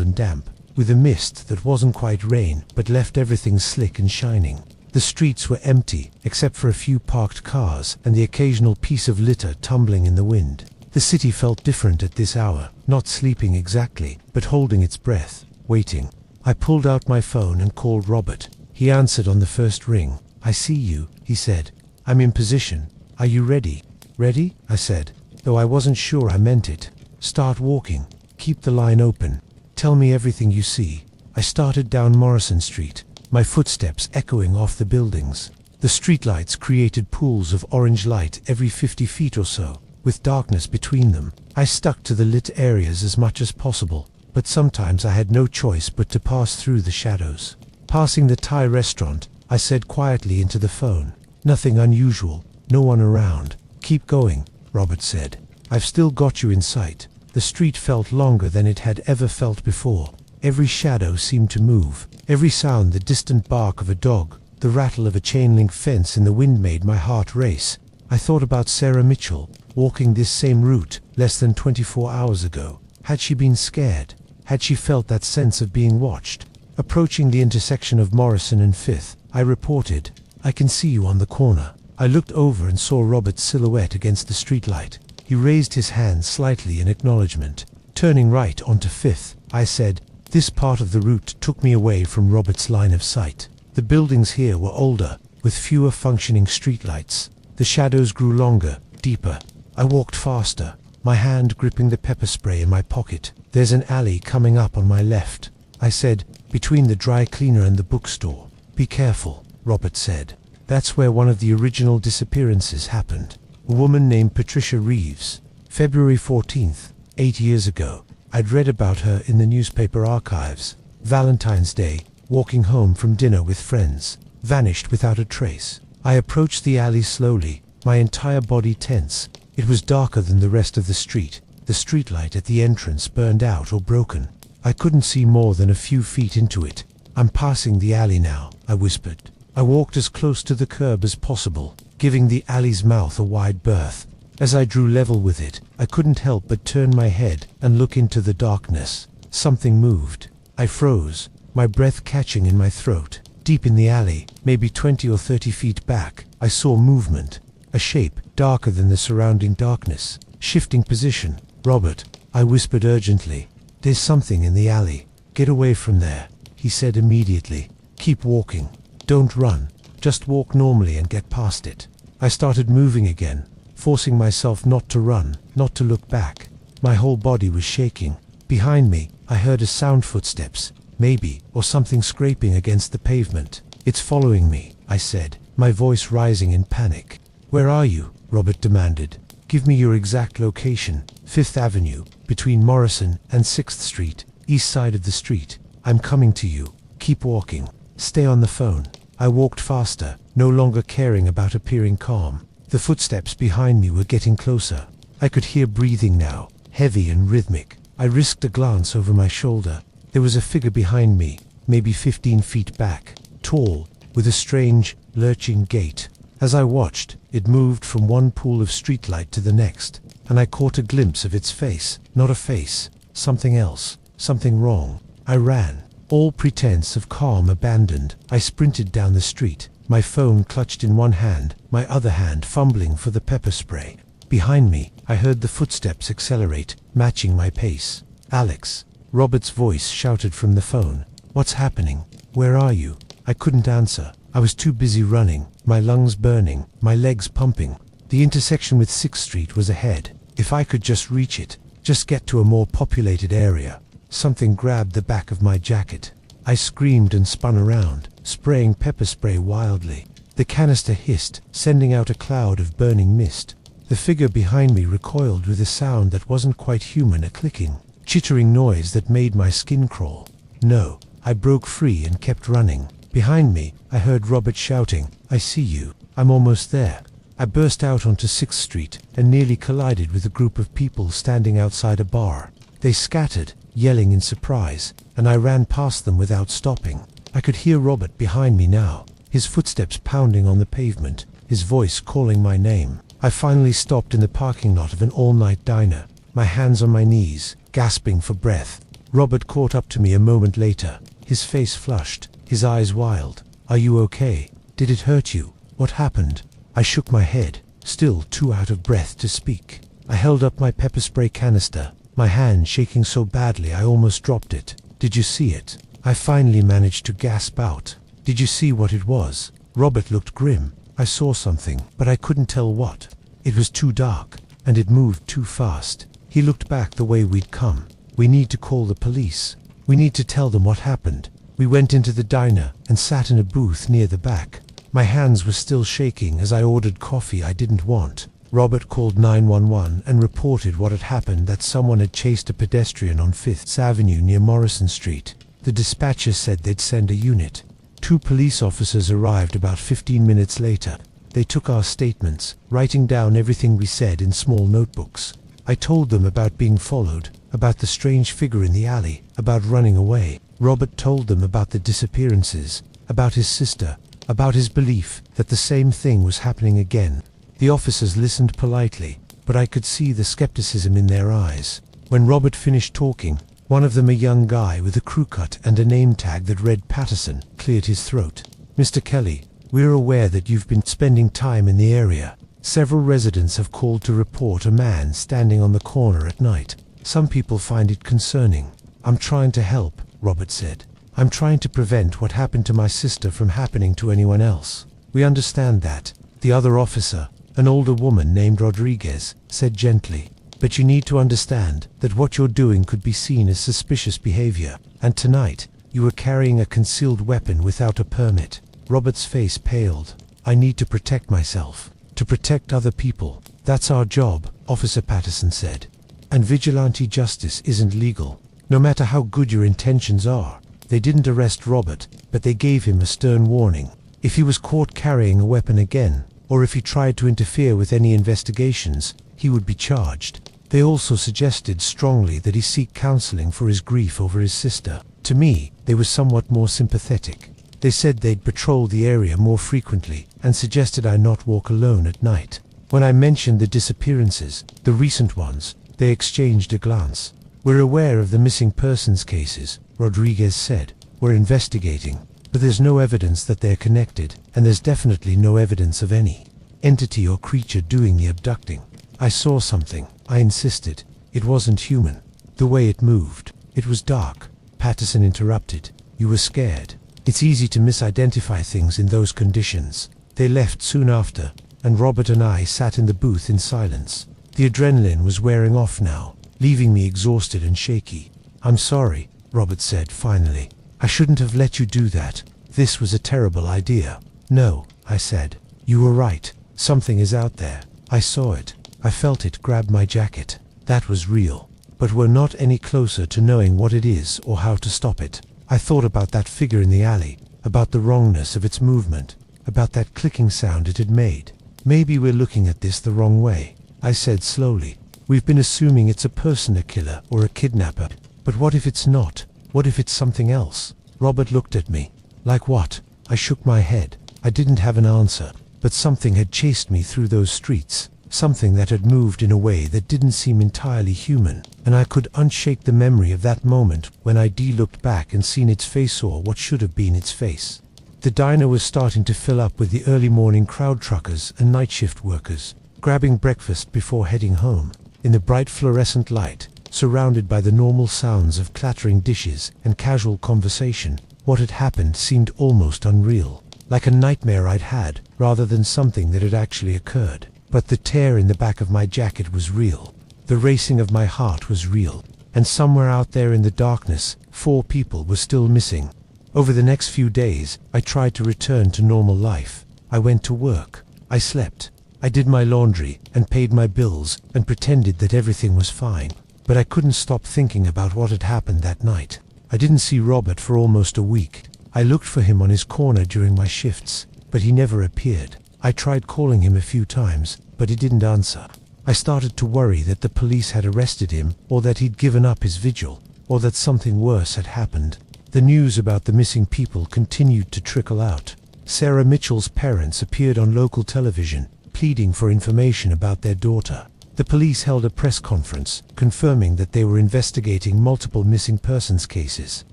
and damp, with a mist that wasn't quite rain but left everything slick and shining. The streets were empty, except for a few parked cars and the occasional piece of litter tumbling in the wind. The city felt different at this hour, not sleeping exactly, but holding its breath, waiting. I pulled out my phone and called Robert. He answered on the first ring. "I see you," he said. "I'm in position. Are you ready?" "Ready?" I said, though I wasn't sure I meant it. "Start walking. Keep the line open. Tell me everything you see." I started down Morrison Street, my footsteps echoing off the buildings. The streetlights created pools of orange light every 50 feet or so, with darkness between them. I stuck to the lit areas as much as possible, but sometimes I had no choice but to pass through the shadows. Passing the Thai restaurant, I said quietly into the phone, "Nothing unusual, no one around." "Keep going," Robert said. "I've still got you in sight." The street felt longer than it had ever felt before. Every shadow seemed to move. Every sound, the distant bark of a dog, the rattle of a chain-link fence in the wind, made my heart race. I thought about Sarah Mitchell, walking this same route less than 24 hours ago. Had she been scared? Had she felt that sense of being watched? Approaching the intersection of Morrison and 5th, I reported, "I can see you on the corner." I looked over and saw Robert's silhouette against the streetlight. He raised his hand slightly in acknowledgement. Turning right onto 5th, I said, "This part of the route took me away from Robert's line of sight." The buildings here were older, with fewer functioning streetlights. The shadows grew longer, deeper. I walked faster, my hand gripping the pepper spray in my pocket. "There's an alley coming up on my left," I said, "between the dry cleaner and the bookstore." "Be careful," Robert said. "That's where one of the original disappearances happened. A woman named Patricia Reeves. February 14th, 8 years ago. I'd read about her in the newspaper archives. Valentine's Day, walking home from dinner with friends. Vanished without a trace." I approached the alley slowly, my entire body tense. It was darker than the rest of the street. The streetlight at the entrance burned out or broken. I couldn't see more than a few feet into it. "I'm passing the alley now," I whispered. I walked as close to the curb as possible, giving the alley's mouth a wide berth. As I drew level with it, I couldn't help but turn my head and look into the darkness. Something moved. I froze, my breath catching in my throat. Deep in the alley, maybe 20 or 30 feet back, I saw movement. A shape, darker than the surrounding darkness, shifting position. "Robert," I whispered urgently, "there's something in the alley. Get away from there," he said immediately. "Keep walking. Don't run. Just walk normally and get past it." I started moving again, forcing myself not to run, not to look back. My whole body was shaking. Behind me, I heard a sound, footsteps, maybe, or something scraping against the pavement. "It's following me," I said, my voice rising in panic. "Where are you?" Robert demanded. "Give me your exact location." 5th Avenue, between Morrison and 6th Street, east side of the street. "I'm coming to you. Keep walking. Stay on the phone." I walked faster, no longer caring about appearing calm. The footsteps behind me were getting closer. I could hear breathing now, heavy and rhythmic. I risked a glance over my shoulder. There was a figure behind me, maybe 15 feet back, tall, with a strange, lurching gait. As I watched, it moved from one pool of streetlight to the next, and I caught a glimpse of its face. Not a face, something else, something wrong. I ran, all pretense of calm abandoned. I sprinted down the street, my phone clutched in one hand, my other hand fumbling for the pepper spray. Behind me, I heard the footsteps accelerate, matching my pace. "Alex," Robert's voice shouted from the phone. "What's happening? Where are you?" I couldn't answer. I was too busy running, my lungs burning, my legs pumping. The intersection with 6th Street was ahead. If I could just reach it, just get to a more populated area. Something grabbed the back of my jacket. I screamed and spun around, spraying pepper spray wildly. The canister hissed, sending out a cloud of burning mist. The figure behind me recoiled with a sound that wasn't quite human, a clicking, chittering noise that made my skin crawl. No, I broke free and kept running. Behind me, I heard Robert shouting, "I see you. I'm almost there." I burst out onto 6th Street and nearly collided with a group of people standing outside a bar. They scattered, yelling in surprise, and I ran past them without stopping. I could hear Robert behind me now, his footsteps pounding on the pavement, his voice calling my name. I finally stopped in the parking lot of an all-night diner, my hands on my knees, gasping for breath. Robert caught up to me a moment later, his face flushed, his eyes wild. "Are you okay? Did it hurt you? What happened?" I shook my head, still too out of breath to speak. I held up my pepper spray canister, my hand shaking so badly I almost dropped it. "Did you see it?" I finally managed to gasp out. Did you see what it was? Robert looked grim. I saw something, but I couldn't tell what. It was too dark, and it moved too fast. He looked back the way we'd come. We need to call the police. We need to tell them what happened. We went into the diner and sat in a booth near the back. My hands were still shaking as I ordered coffee I didn't want. Robert called 911 and reported what had happened, that someone had chased a pedestrian on 5th Avenue near Morrison Street. The dispatcher said they'd send a unit. 2 police officers arrived about 15 minutes later. They took our statements, writing down everything we said in small notebooks. I told them about being followed, about the strange figure in the alley, about running away. Robert told them about the disappearances, about his sister, about his belief that the same thing was happening again. The officers listened politely, but I could see the skepticism in their eyes. When Robert finished talking, one of them, a young guy with a crew cut and a name tag that read Patterson, cleared his throat. "Mr. Kelly, we're aware that you've been spending time in the area. Several residents have called to report a man standing on the corner at night. Some people find it concerning." "I'm trying to help," Robert said. "I'm trying to prevent what happened to my sister from happening to anyone else." "We understand that," the other officer, an older woman named Rodriguez, said gently. "But you need to understand that what you're doing could be seen as suspicious behavior. And tonight, you were carrying a concealed weapon without a permit." Robert's face paled. "I need to protect myself, to protect other people. That's our job," Officer Patterson said. "And vigilante justice isn't legal, no matter how good your intentions are." They didn't arrest Robert, but they gave him a stern warning. If he was caught carrying a weapon again, or if he tried to interfere with any investigations, he would be charged. They also suggested strongly that he seek counseling for his grief over his sister. To me, they were somewhat more sympathetic. They said they'd patrol the area more frequently and suggested I not walk alone at night. When I mentioned the disappearances, the recent ones, they exchanged a glance. "We're aware of the missing persons cases," Rodriguez said. "We're investigating, but there's no evidence that they're connected, and there's definitely no evidence of any entity or creature doing the abducting." "I saw something," I insisted. "It wasn't human. The way it moved. It was dark." Patterson interrupted. "You were scared. It's easy to misidentify things in those conditions." They left soon after, and Robert and I sat in the booth in silence. The adrenaline was wearing off now, leaving me exhausted and shaky. "I'm sorry," Robert said finally. "I shouldn't have let you do that. This was a terrible idea." "No," I said. "You were right. Something is out there. I saw it. I felt it grab my jacket. That was real. But we're not any closer to knowing what it is or how to stop it." I thought about that figure in the alley, about the wrongness of its movement, about that clicking sound it had made. "Maybe we're looking at this the wrong way," I said slowly. "We've been assuming it's a person killer or a kidnapper. But what if it's not? What if it's something else?" Robert looked at me. "Like what?" I shook my head. I didn't have an answer, but something had chased me through those streets. Something that had moved in a way that didn't seem entirely human, and I could unshake the memory of that moment when I looked back and seen its face, or what should have been its face. The diner was starting to fill up with the early morning crowd, truckers and night shift workers, grabbing breakfast before heading home. In the bright fluorescent light, surrounded by the normal sounds of clattering dishes and casual conversation, what had happened seemed almost unreal, like a nightmare I'd had, rather than something that had actually occurred. But the tear in the back of my jacket was real. The racing of my heart was real. And somewhere out there in the darkness, 4 people were still missing. Over the next few days, I tried to return to normal life. I went to work. I slept. I did my laundry and paid my bills and pretended that everything was fine. But I couldn't stop thinking about what had happened that night. I didn't see Robert for almost a week. I looked for him on his corner during my shifts, but he never appeared. I tried calling him a few times, but he didn't answer. I started to worry that the police had arrested him, or that he'd given up his vigil, or that something worse had happened. The news about the missing people continued to trickle out. Sarah Mitchell's parents appeared on local television, pleading for information about their daughter. The police held a press conference, confirming that they were investigating multiple missing persons cases,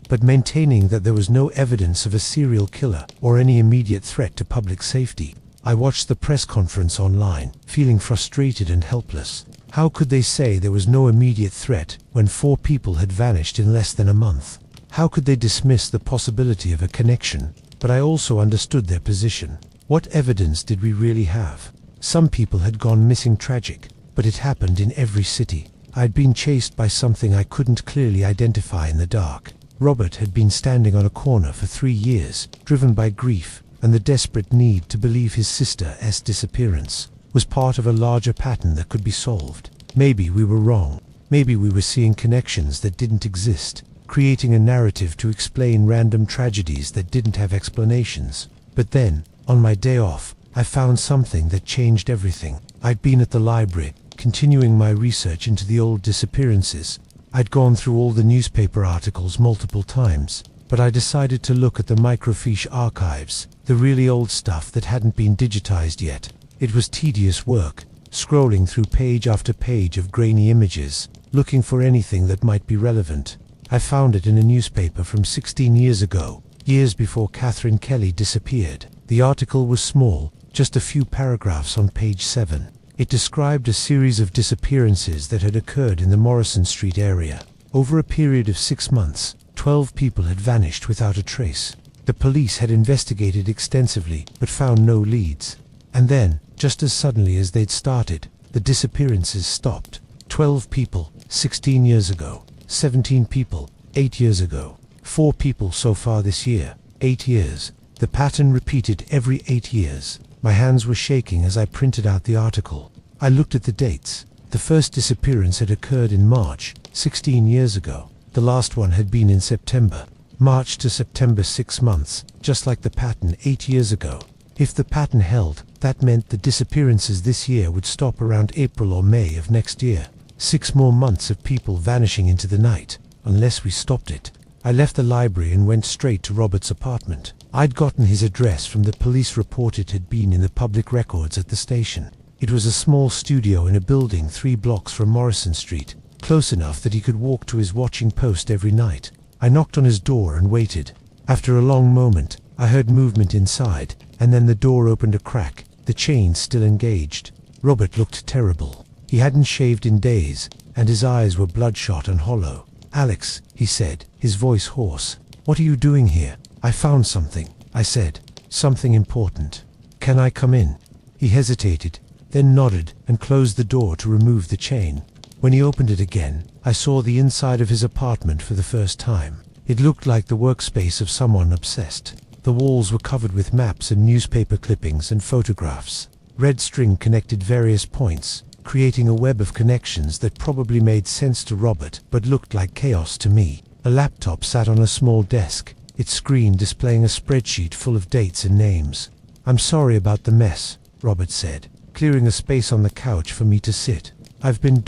but maintaining that there was no evidence of a serial killer or any immediate threat to public safety. I watched the press conference online, feeling frustrated and helpless. How could they say there was no immediate threat when 4 people had vanished in less than a month? How could they dismiss the possibility of a connection but I also understood their position. What evidence did we really have? Some people had gone missing tragic, but it happened in every city. I'd been chased by something I couldn't clearly identify in the dark. Robert had been standing on a corner for 3 years, driven by grief and the desperate need to believe his sister's disappearance was part of a larger pattern that could be solved. Maybe we were wrong. Maybe we were seeing connections that didn't exist, creating a narrative to explain random tragedies that didn't have explanations. But then, on my day off, I found something that changed everything. I'd been at the library, continuing my research into the old disappearances. I'd gone through all the newspaper articles multiple times, but I decided to look at the microfiche archives, the really old stuff that hadn't been digitized yet. It was tedious work, scrolling through page after page of grainy images, looking for anything that might be relevant. I found it in a newspaper from 16 years ago, years before Catherine Kelly disappeared. The article was small, just a few paragraphs on page 7. It described a series of disappearances that had occurred in the Morrison Street area. Over a period of 6 months, 12 people had vanished without a trace. The police had investigated extensively, but found no leads. And then, just as suddenly as they'd started, the disappearances stopped. 12 people, 16 years ago. 17 people, 8 years ago. 4 people so far this year, 8 years. The pattern repeated every 8 years. My hands were shaking as I printed out the article. I looked at the dates. The first disappearance had occurred in March, 16 years ago. The last one had been in September. March to September, 6 months, just like the pattern 8 years ago. If the pattern held, that meant the disappearances this year would stop around April or May of next year. 6 more months of people vanishing into the night, unless we stopped it. I left the library and went straight to Robert's apartment. I'd gotten his address from the police report. It had been in the public records at the station. It was a small studio in a building 3 blocks from Morrison Street, close enough that he could walk to his watching post every night. I knocked on his door and waited. After a long moment, I heard movement inside, and then the door opened a crack, the chain still engaged. Robert looked terrible. He hadn't shaved in days, and his eyes were bloodshot and hollow. "Alex," he said, his voice hoarse. "What are you doing here?" "I found something," I said. "Something important. Can I come in?" He hesitated, then nodded and closed the door to remove the chain. When he opened it again, I saw the inside of his apartment for the first time. It looked like the workspace of someone obsessed. The walls were covered with maps and newspaper clippings and photographs. Red string connected various points, creating a web of connections that probably made sense to Robert but looked like chaos to me. A laptop sat on a small desk, its screen displaying a spreadsheet full of dates and names. "I'm sorry about the mess," Robert said, clearing a space on the couch for me to sit. "I've been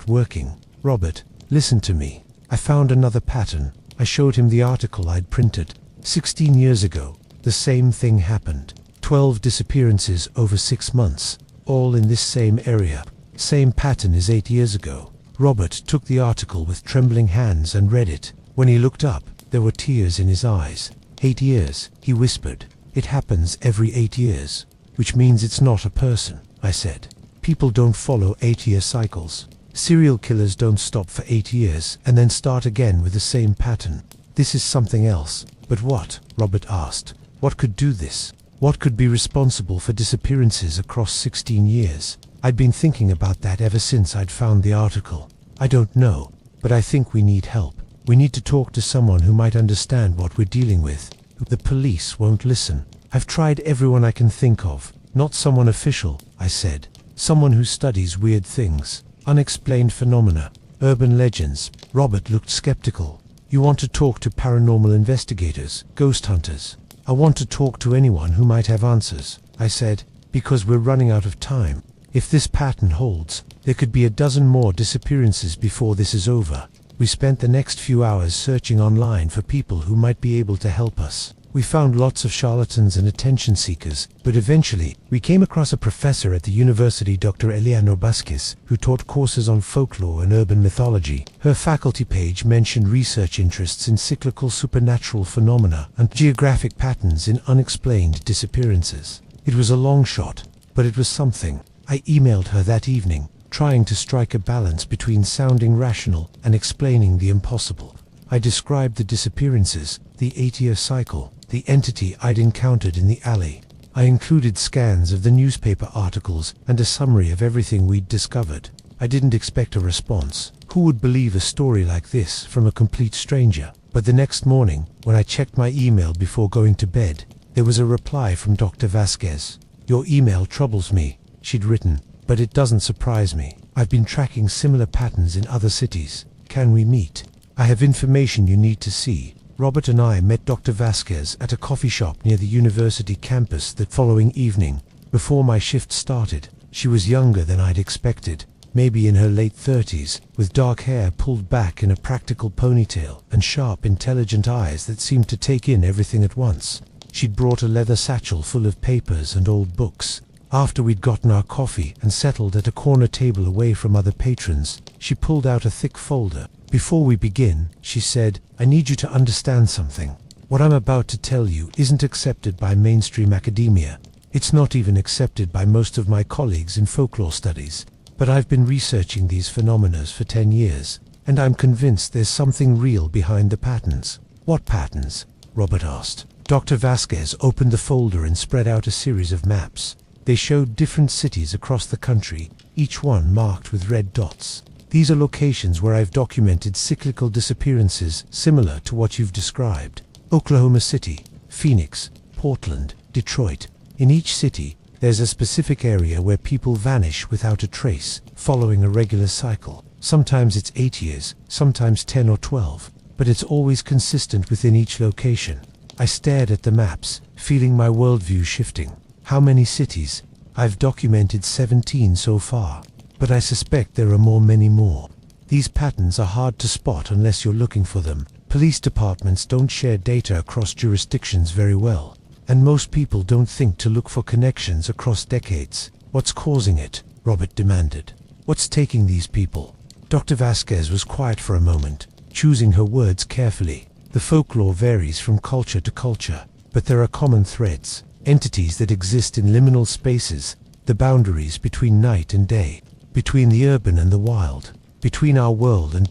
working." "Robert, listen to me. I found another pattern." I showed him the article I'd printed. 16 years ago, the same thing happened. 12 disappearances over 6 months, all in this same area. Same pattern as 8 years ago. Robert took the article with trembling hands and read it. When he looked up, there were tears in his eyes. 8 years, he whispered. "It happens every 8 years. Which means it's not a person," I said. "People don't follow 8-year cycles. Serial killers don't stop for 8 years and then start again with the same pattern. This is something else." "But what?" Robert asked. "What could do this? What could be responsible for disappearances across 16 years? I'd been thinking about that ever since I'd found the article. "I don't know, but I think we need help. We need to talk to someone who might understand what we're dealing with." "The police won't listen. I've tried everyone I can think of. Not someone official," I said. "Someone who studies weird things, unexplained phenomena, urban legends." Robert looked skeptical. "You want to talk to paranormal investigators, ghost hunters?" "I want to talk to anyone who might have answers," I said, "because we're running out of time. If this pattern holds, there could be a dozen more disappearances before this is over." We spent the next few hours searching online for people who might be able to help us. We found lots of charlatans and attention seekers, but eventually, we came across a professor at the university, Dr. Eliana Baskis, who taught courses on folklore and urban mythology. Her faculty page mentioned research interests in cyclical supernatural phenomena and geographic patterns in unexplained disappearances. It was a long shot, but it was something. I emailed her that evening, trying to strike a balance between sounding rational and explaining the impossible. I described the disappearances, the 8-year cycle, the entity I'd encountered in the alley. I included scans of the newspaper articles and a summary of everything we'd discovered. I didn't expect a response. Who would believe a story like this from a complete stranger? But the next morning, when I checked my email before going to bed, there was a reply from Dr. Vasquez. "Your email troubles me," she'd written, "but it doesn't surprise me. I've been tracking similar patterns in other cities. Can we meet? I have information you need to see." Robert and I met Dr. Vasquez at a coffee shop near the university campus the following evening. Before my shift started, she was younger than I'd expected, maybe in her late 30s, with dark hair pulled back in a practical ponytail and sharp, intelligent eyes that seemed to take in everything at once. She'd brought a leather satchel full of papers and old books. After we'd gotten our coffee and settled at a corner table away from other patrons, she pulled out a thick folder. "Before we begin," she said, "I need you to understand something. What I'm about to tell you isn't accepted by mainstream academia. It's not even accepted by most of my colleagues in folklore studies. But I've been researching these phenomena for 10 years, and I'm convinced there's something real behind the patterns." "What patterns?" Robert asked. Dr. Vasquez opened the folder and spread out a series of maps. They showed different cities across the country, each one marked with red dots. "These are locations where I've documented cyclical disappearances similar to what you've described. Oklahoma City, Phoenix, Portland, Detroit. In each city, there's a specific area where people vanish without a trace, following a regular cycle. Sometimes it's 8 years, sometimes 10 or 12, but it's always consistent within each location." I stared at the maps, feeling my worldview shifting. "How many cities?" "I've documented 17 so far, but I suspect there are many more. These patterns are hard to spot unless you're looking for them. Police departments don't share data across jurisdictions very well, and most people don't think to look for connections across decades." "What's causing it?" Robert demanded. "What's taking these people?" Dr. Vasquez was quiet for a moment, choosing her words carefully. "The folklore varies from culture to culture, but there are common threads. Entities that exist in liminal spaces, the boundaries between night and day, between the urban and the wild, between our world and ...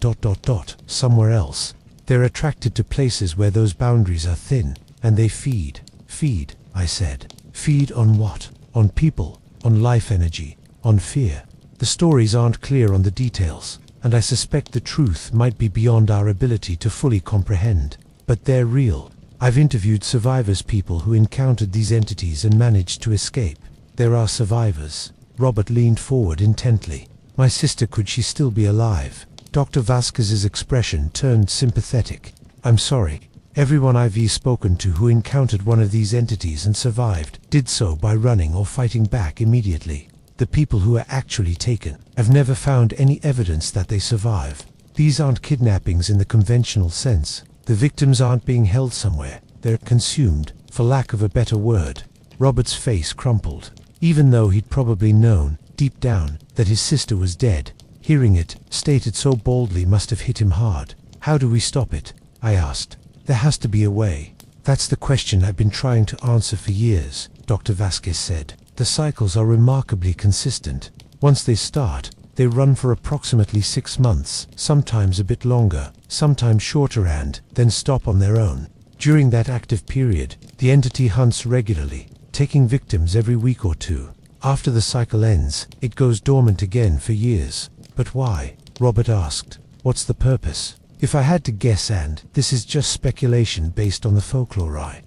somewhere else. They're attracted to places where those boundaries are thin, and they feed." "Feed," I said. "Feed on what?" "On people, on life energy, on fear. The stories aren't clear on the details, and I suspect the truth might be beyond our ability to fully comprehend. But they're real. I've interviewed survivors, people who encountered these entities and managed to escape. There are survivors." Robert leaned forward intently. "My sister, could she still be alive?" Dr. Vasquez's expression turned sympathetic. "I'm sorry. Everyone I've spoken to who encountered one of these entities and survived did so by running or fighting back immediately. The people who are actually taken, I've never found any evidence that they survive. These aren't kidnappings in the conventional sense. The victims aren't being held somewhere. They're consumed, for lack of a better word." Robert's face crumpled. Even though he'd probably known, deep down, that his sister was dead, hearing it, stated so boldly, must have hit him hard. "How do we stop it?" I asked. "There has to be a way." "That's the question I've been trying to answer for years," Dr. Vasquez said. "The cycles are remarkably consistent. Once they start, they run for approximately 6 months, sometimes a bit longer, sometimes shorter, and then stop on their own. During that active period, the entity hunts regularly, taking victims every week or two. After the cycle ends, it goes dormant again for years." "But why?" Robert asked. "What's the purpose?" "If I had to guess, and this is just speculation based on the folklore I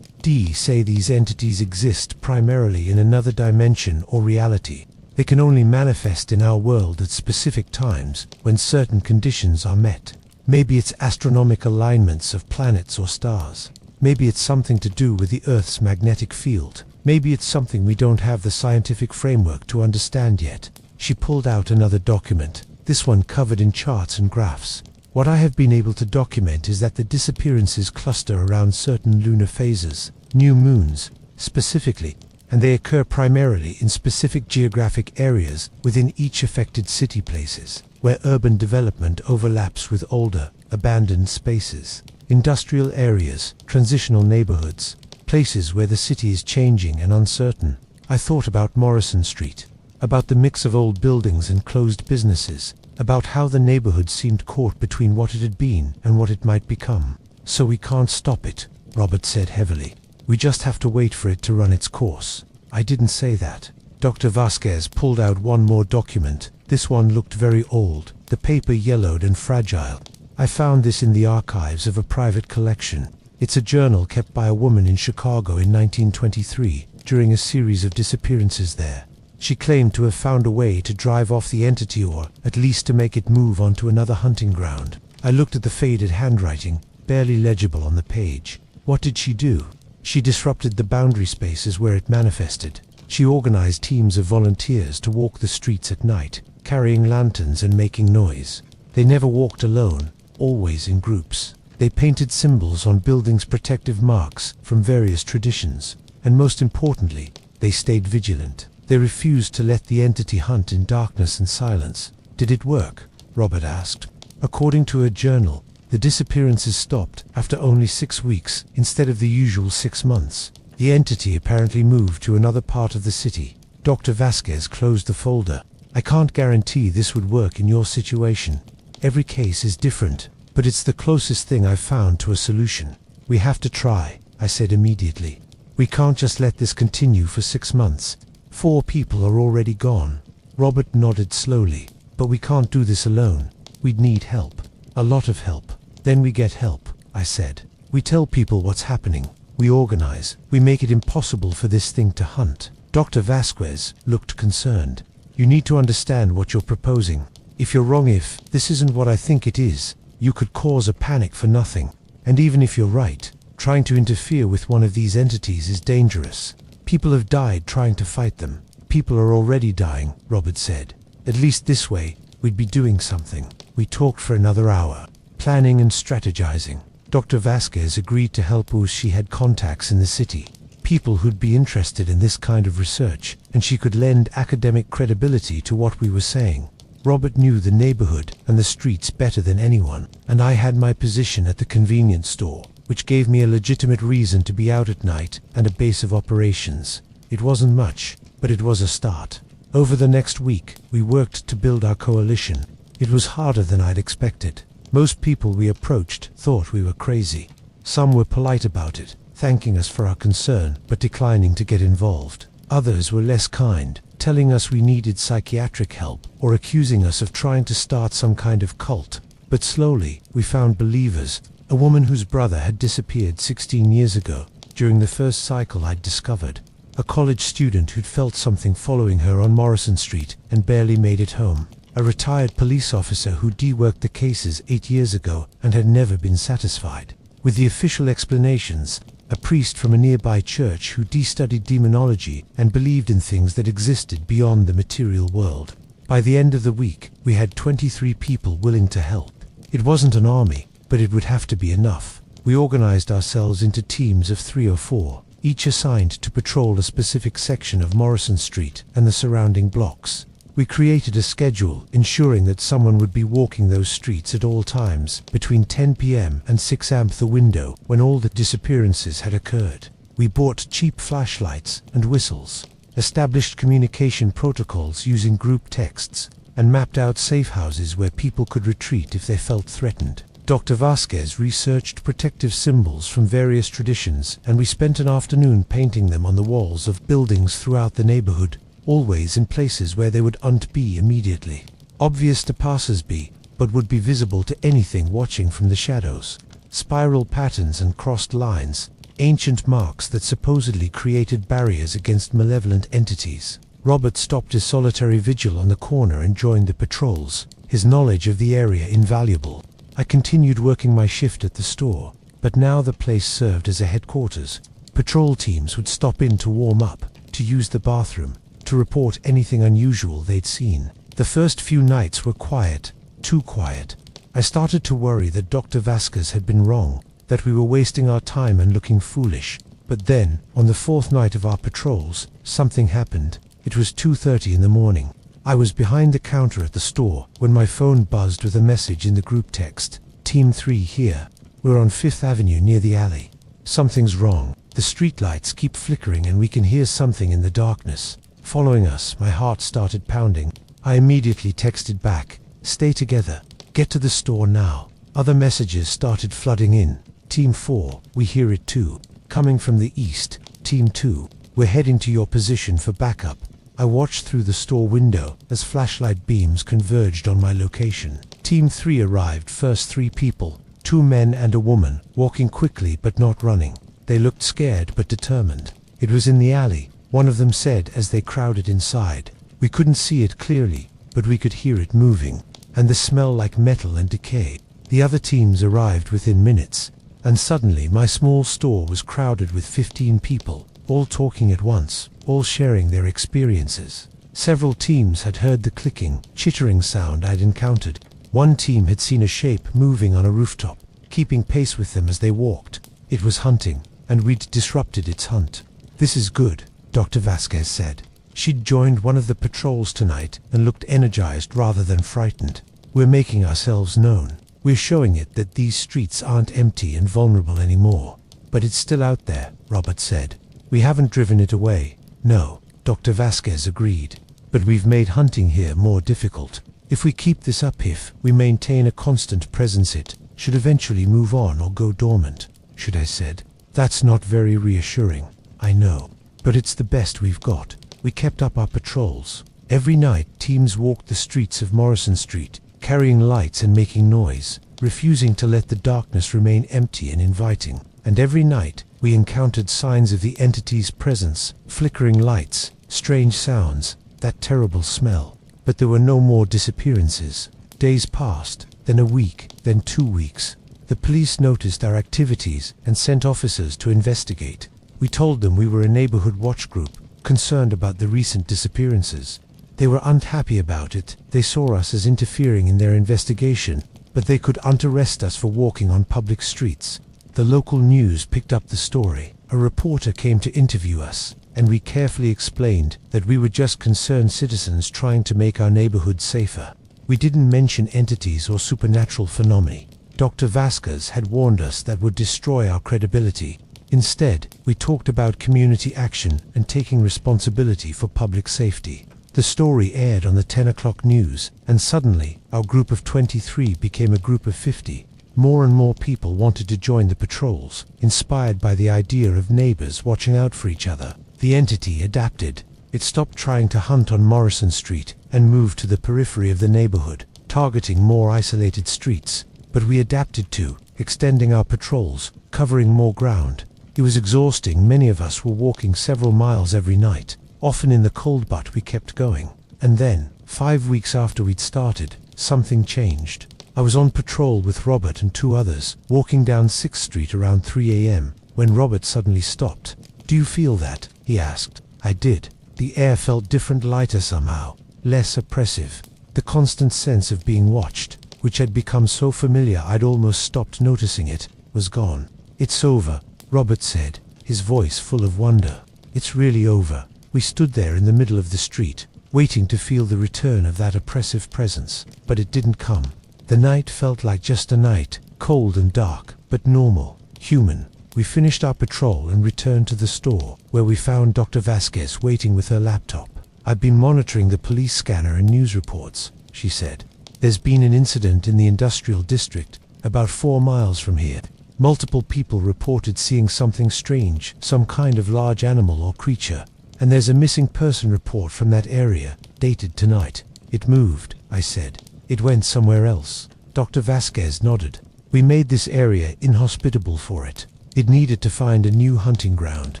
say, these entities exist primarily in another dimension or reality. They can only manifest in our world at specific times when certain conditions are met. Maybe it's astronomical alignments of planets or stars. Maybe it's something to do with the Earth's magnetic field. Maybe it's something we don't have the scientific framework to understand yet." She pulled out another document, this one covered in charts and graphs. "What I have been able to document is that the disappearances cluster around certain lunar phases, new moons, specifically, and they occur primarily in specific geographic areas within each affected city, places where urban development overlaps with older, abandoned spaces, industrial areas, transitional neighborhoods, places where the city is changing and uncertain." I thought about Morrison Street, about the mix of old buildings and closed businesses, about how the neighborhood seemed caught between what it had been and what it might become. "So we can't stop it," Robert said heavily. We just have to wait for it to run its course. I didn't say that. Dr. Vasquez pulled out one more document. This one looked very old, the paper yellowed and fragile. I found this in the archives of a private collection. It's a journal kept by a woman in Chicago in 1923, during a series of disappearances there. She claimed to have found a way to drive off the entity, or at least to make it move onto another hunting ground. I looked at the faded handwriting, barely legible on the page. What did she do? She disrupted the boundary spaces where it manifested. She organized teams of volunteers to walk the streets at night, carrying lanterns and making noise. They never walked alone, always in groups. They painted symbols on buildings, protective marks from various traditions. And most importantly, they stayed vigilant. They refused to let the entity hunt in darkness and silence. Did it work? Robert asked. According to her journal, the disappearances stopped after only 6 weeks instead of the usual 6 months. The entity apparently moved to another part of the city. Dr. Vasquez closed the folder. I can't guarantee this would work in your situation. Every case is different, but it's the closest thing I've found to a solution. We have to try, I said immediately. We can't just let this continue for 6 months. 4 people are already gone. Robert nodded slowly. But we can't do this alone. We'd need help. A lot of help. Then we get help, I said. We tell people what's happening. We organize. We make it impossible for this thing to hunt. Dr. Vasquez looked concerned. You need to understand what you're proposing. If you're wrong, if this isn't what I think it is, you could cause a panic for nothing. And even if you're right, trying to interfere with one of these entities is dangerous. People have died trying to fight them. People are already dying, Robert said. At least this way, we'd be doing something. We talked for another hour, planning and strategizing. Dr. Vasquez agreed to help us. She had contacts in the city, people who'd be interested in this kind of research, and she could lend academic credibility to what we were saying. Robert knew the neighborhood and the streets better than anyone, and I had my position at the convenience store, which gave me a legitimate reason to be out at night and a base of operations. It wasn't much, but it was a start. Over the next week, we worked to build our coalition. It was harder than I'd expected. Most people we approached thought we were crazy. Some were polite about it, thanking us for our concern, but declining to get involved. Others were less kind, telling us we needed psychiatric help, or accusing us of trying to start some kind of cult. But slowly, we found believers. A woman whose brother had disappeared 16 years ago, during the first cycle I'd discovered. A college student who'd felt something following her on Morrison Street and barely made it home. A retired police officer who deworked the cases 8 years ago and had never been satisfied with the official explanations. A priest from a nearby church who de-studied demonology and believed in things that existed beyond the material world. By the end of the week, we had 23 people willing to help. It wasn't an army, but it would have to be enough. We organized ourselves into teams of 3 or 4, each assigned to patrol a specific section of Morrison Street and the surrounding blocks. We created a schedule, ensuring that someone would be walking those streets at all times, between 10 p.m. and 6 a.m. the window when all the disappearances had occurred. We bought cheap flashlights and whistles, established communication protocols using group texts, and mapped out safe houses where people could retreat if they felt threatened. Dr. Vasquez researched protective symbols from various traditions, and we spent an afternoon painting them on the walls of buildings throughout the neighborhood, always in places where they wouldn't be immediately obvious to passers-by, but would be visible to anything watching from the shadows. Spiral patterns and crossed lines, ancient marks that supposedly created barriers against malevolent entities. Robert stopped his solitary vigil on the corner and joined the patrols, his knowledge of the area invaluable. I continued working my shift at the store, but now the place served as a headquarters. Patrol teams would stop in to warm up, to use the bathroom, to report anything unusual they'd seen. The first few nights were quiet, too quiet. I started to worry that Dr. Vasquez had been wrong, that we were wasting our time and looking foolish. But then, on the 4th night of our patrols, something happened. It was 2:30 in the morning. I was behind the counter at the store when my phone buzzed with a message in the group text. Team 3 here. We're on 5th Avenue near the alley. Something's wrong. The streetlights keep flickering and we can hear something in the darkness following us. My heart started pounding. I immediately texted back, "Stay together. Get to the store now." Other messages started flooding in. Team 4, we hear it too. Coming from the east, Team 2, we're heading to your position for backup. I watched through the store window as flashlight beams converged on my location. Team 3 arrived first, 3 people, 2 men and a woman, walking quickly but not running. They looked scared but determined. It was in the alley, one of them said as they crowded inside. We couldn't see it clearly, but we could hear it moving, and the smell like metal and decay. The other teams arrived within minutes, and suddenly my small store was crowded with 15 people, all talking at once, all sharing their experiences. Several teams had heard the clicking, chittering sound I'd encountered. One team had seen a shape moving on a rooftop, keeping pace with them as they walked. It was hunting, and we'd disrupted its hunt. "This is good," Dr. Vasquez said. She'd joined one of the patrols tonight and looked energized rather than frightened. "We're making ourselves known. We're showing it that these streets aren't empty and vulnerable anymore." "But it's still out there," Robert said. "We haven't driven it away." "No," Dr. Vasquez agreed. "But we've made hunting here more difficult. If we keep this up, if we maintain a constant presence, it should eventually move on or go dormant." "Should," I said. "That's not very reassuring." "I know. But it's the best we've got." We kept up our patrols. Every night, teams walked the streets of Morrison Street, carrying lights and making noise, refusing to let the darkness remain empty and inviting. And every night, we encountered signs of the entity's presence, flickering lights, strange sounds, that terrible smell. But there were no more disappearances. Days passed, then a week, then 2 weeks. The police noticed our activities and sent officers to investigate. We told them we were a neighborhood watch group, concerned about the recent disappearances. They were unhappy about it. They saw us as interfering in their investigation, but they couldn't arrest us for walking on public streets. The local news picked up the story. A reporter came to interview us, and we carefully explained that we were just concerned citizens trying to make our neighborhood safer. We didn't mention entities or supernatural phenomena. Dr. Vasquez had warned us that would destroy our credibility. Instead, we talked about community action and taking responsibility for public safety. The story aired on the 10 o'clock news, and suddenly, our group of 23 became a group of 50. More and more people wanted to join the patrols, inspired by the idea of neighbors watching out for each other. The entity adapted. It stopped trying to hunt on Morrison Street and moved to the periphery of the neighborhood, targeting more isolated streets. But we adapted too, extending our patrols, covering more ground. It was exhausting. Many of us were walking several miles every night, often in the cold, but we kept going. And then, 5 weeks after we'd started, something changed. I was on patrol with Robert and 2 others, walking down 6th Street around 3 a.m., when Robert suddenly stopped. "Do you feel that?" he asked. I did. The air felt different, lighter somehow, less oppressive. The constant sense of being watched, which had become so familiar I'd almost stopped noticing it, was gone. "It's over," Robert said, his voice full of wonder. "It's really over." We stood there in the middle of the street, waiting to feel the return of that oppressive presence, but it didn't come. The night felt like just a night, cold and dark, but normal, human. We finished our patrol and returned to the store, where we found Dr. Vasquez waiting with her laptop. "I've been monitoring the police scanner and news reports," she said. "There's been an incident in the industrial district, about 4 miles from here. Multiple people reported seeing something strange, some kind of large animal or creature. And there's a missing person report from that area, dated tonight." "It moved," I said. "It went somewhere else." Dr. Vasquez nodded. "We made this area inhospitable for it. It needed to find a new hunting ground.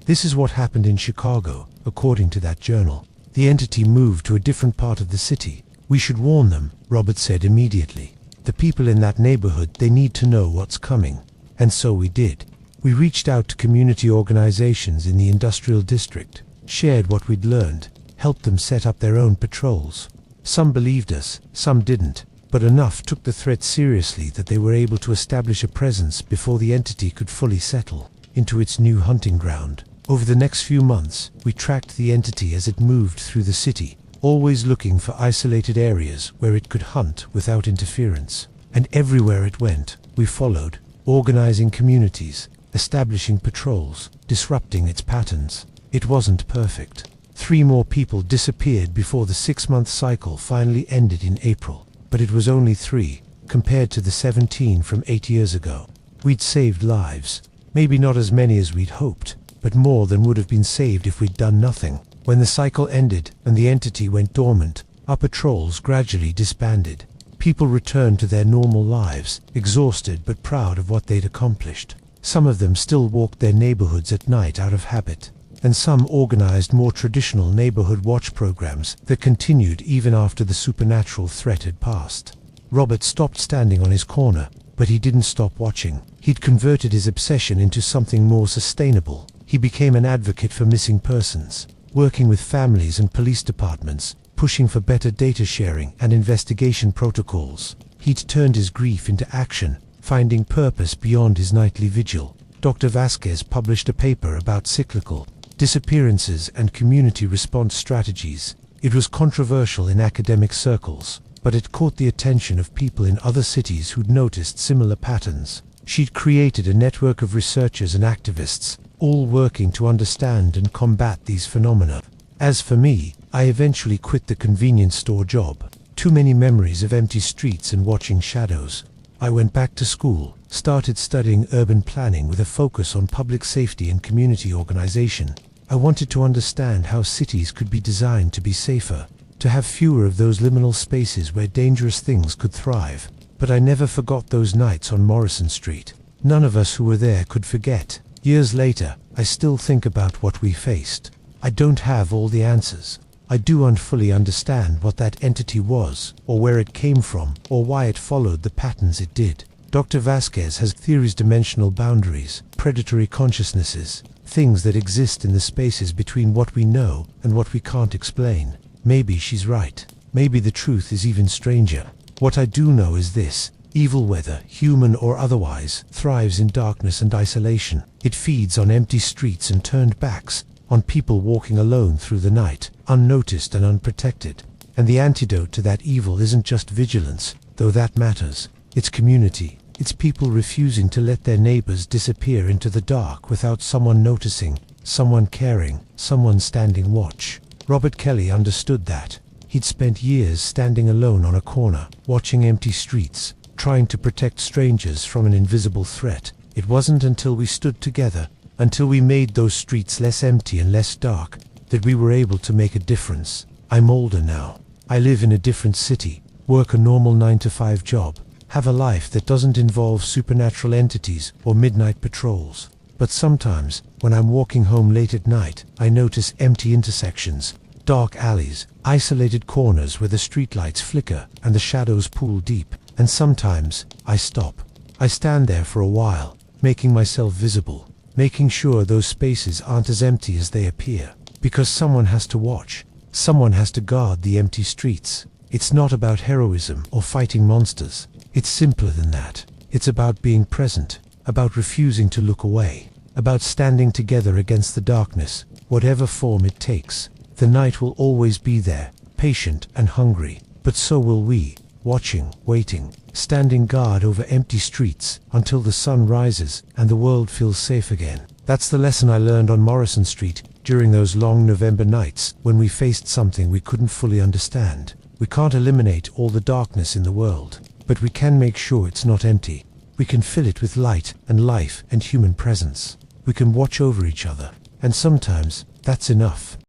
This is what happened in Chicago, according to that journal. The entity moved to a different part of the city. We should warn them," Robert said immediately. "The people in that neighborhood, they need to know what's coming." And so we did. We reached out to community organizations in the industrial district, shared what we'd learned, helped them set up their own patrols. Some believed us, some didn't, but enough took the threat seriously that they were able to establish a presence before the entity could fully settle into its new hunting ground. Over the next few months, we tracked the entity as it moved through the city, always looking for isolated areas where it could hunt without interference. And everywhere it went, we followed, organizing communities, establishing patrols, disrupting its patterns. It wasn't perfect. 3 more people disappeared before the 6-month cycle finally ended in April. But it was only 3, compared to the 17 from 8 years ago. We'd saved lives. Maybe not as many as we'd hoped, but more than would have been saved if we'd done nothing. When the cycle ended and the entity went dormant, our patrols gradually disbanded. People returned to their normal lives, exhausted but proud of what they'd accomplished. Some of them still walked their neighborhoods at night out of habit, and some organized more traditional neighborhood watch programs that continued even after the supernatural threat had passed. Robert stopped standing on his corner, but he didn't stop watching. He'd converted his obsession into something more sustainable. He became an advocate for missing persons, working with families and police departments, pushing for better data sharing and investigation protocols. He'd turned his grief into action, finding purpose beyond his nightly vigil. Dr. Vasquez published a paper about cyclical disappearances and community response strategies. It was controversial in academic circles, but it caught the attention of people in other cities who'd noticed similar patterns. She'd created a network of researchers and activists, all working to understand and combat these phenomena. As for me, I eventually quit the convenience store job. Too many memories of empty streets and watching shadows. I went back to school, started studying urban planning with a focus on public safety and community organization. I wanted to understand how cities could be designed to be safer, to have fewer of those liminal spaces where dangerous things could thrive. But I never forgot those nights on Morrison Street. None of us who were there could forget. Years later, I still think about what we faced. I don't have all the answers. I do fully understand what that entity was, or where it came from, or why it followed the patterns it did. Dr. Vasquez has theories: dimensional boundaries, predatory consciousnesses, things that exist in the spaces between what we know and what we can't explain. Maybe she's right. Maybe the truth is even stranger. What I do know is this: evil, whether human or otherwise, thrives in darkness and isolation. It feeds on empty streets and turned backs, on people walking alone through the night, unnoticed and unprotected. And the antidote to that evil isn't just vigilance, though that matters. It's community. It's people refusing to let their neighbors disappear into the dark without someone noticing, someone caring, someone standing watch. Robert Kelly understood that. He'd spent years standing alone on a corner, watching empty streets, trying to protect strangers from an invisible threat. It wasn't until we stood together, until we made those streets less empty and less dark, that we were able to make a difference. I'm older now. I live in a different city, work a normal 9-to-5 job, have a life that doesn't involve supernatural entities or midnight patrols. But sometimes, when I'm walking home late at night, I notice empty intersections, dark alleys, isolated corners where the streetlights flicker and the shadows pool deep. And sometimes, I stop. I stand there for a while, making myself visible, making sure those spaces aren't as empty as they appear. Because someone has to watch. Someone has to guard the empty streets. It's not about heroism or fighting monsters. It's simpler than that. It's about being present, about refusing to look away, about standing together against the darkness, whatever form it takes. The night will always be there, patient and hungry, but so will we, watching, waiting, standing guard over empty streets until the sun rises and the world feels safe again. That's the lesson I learned on Morrison Street during those long November nights when we faced something we couldn't fully understand. We can't eliminate all the darkness in the world, but we can make sure it's not empty. We can fill it with light and life and human presence. We can watch over each other, and sometimes that's enough.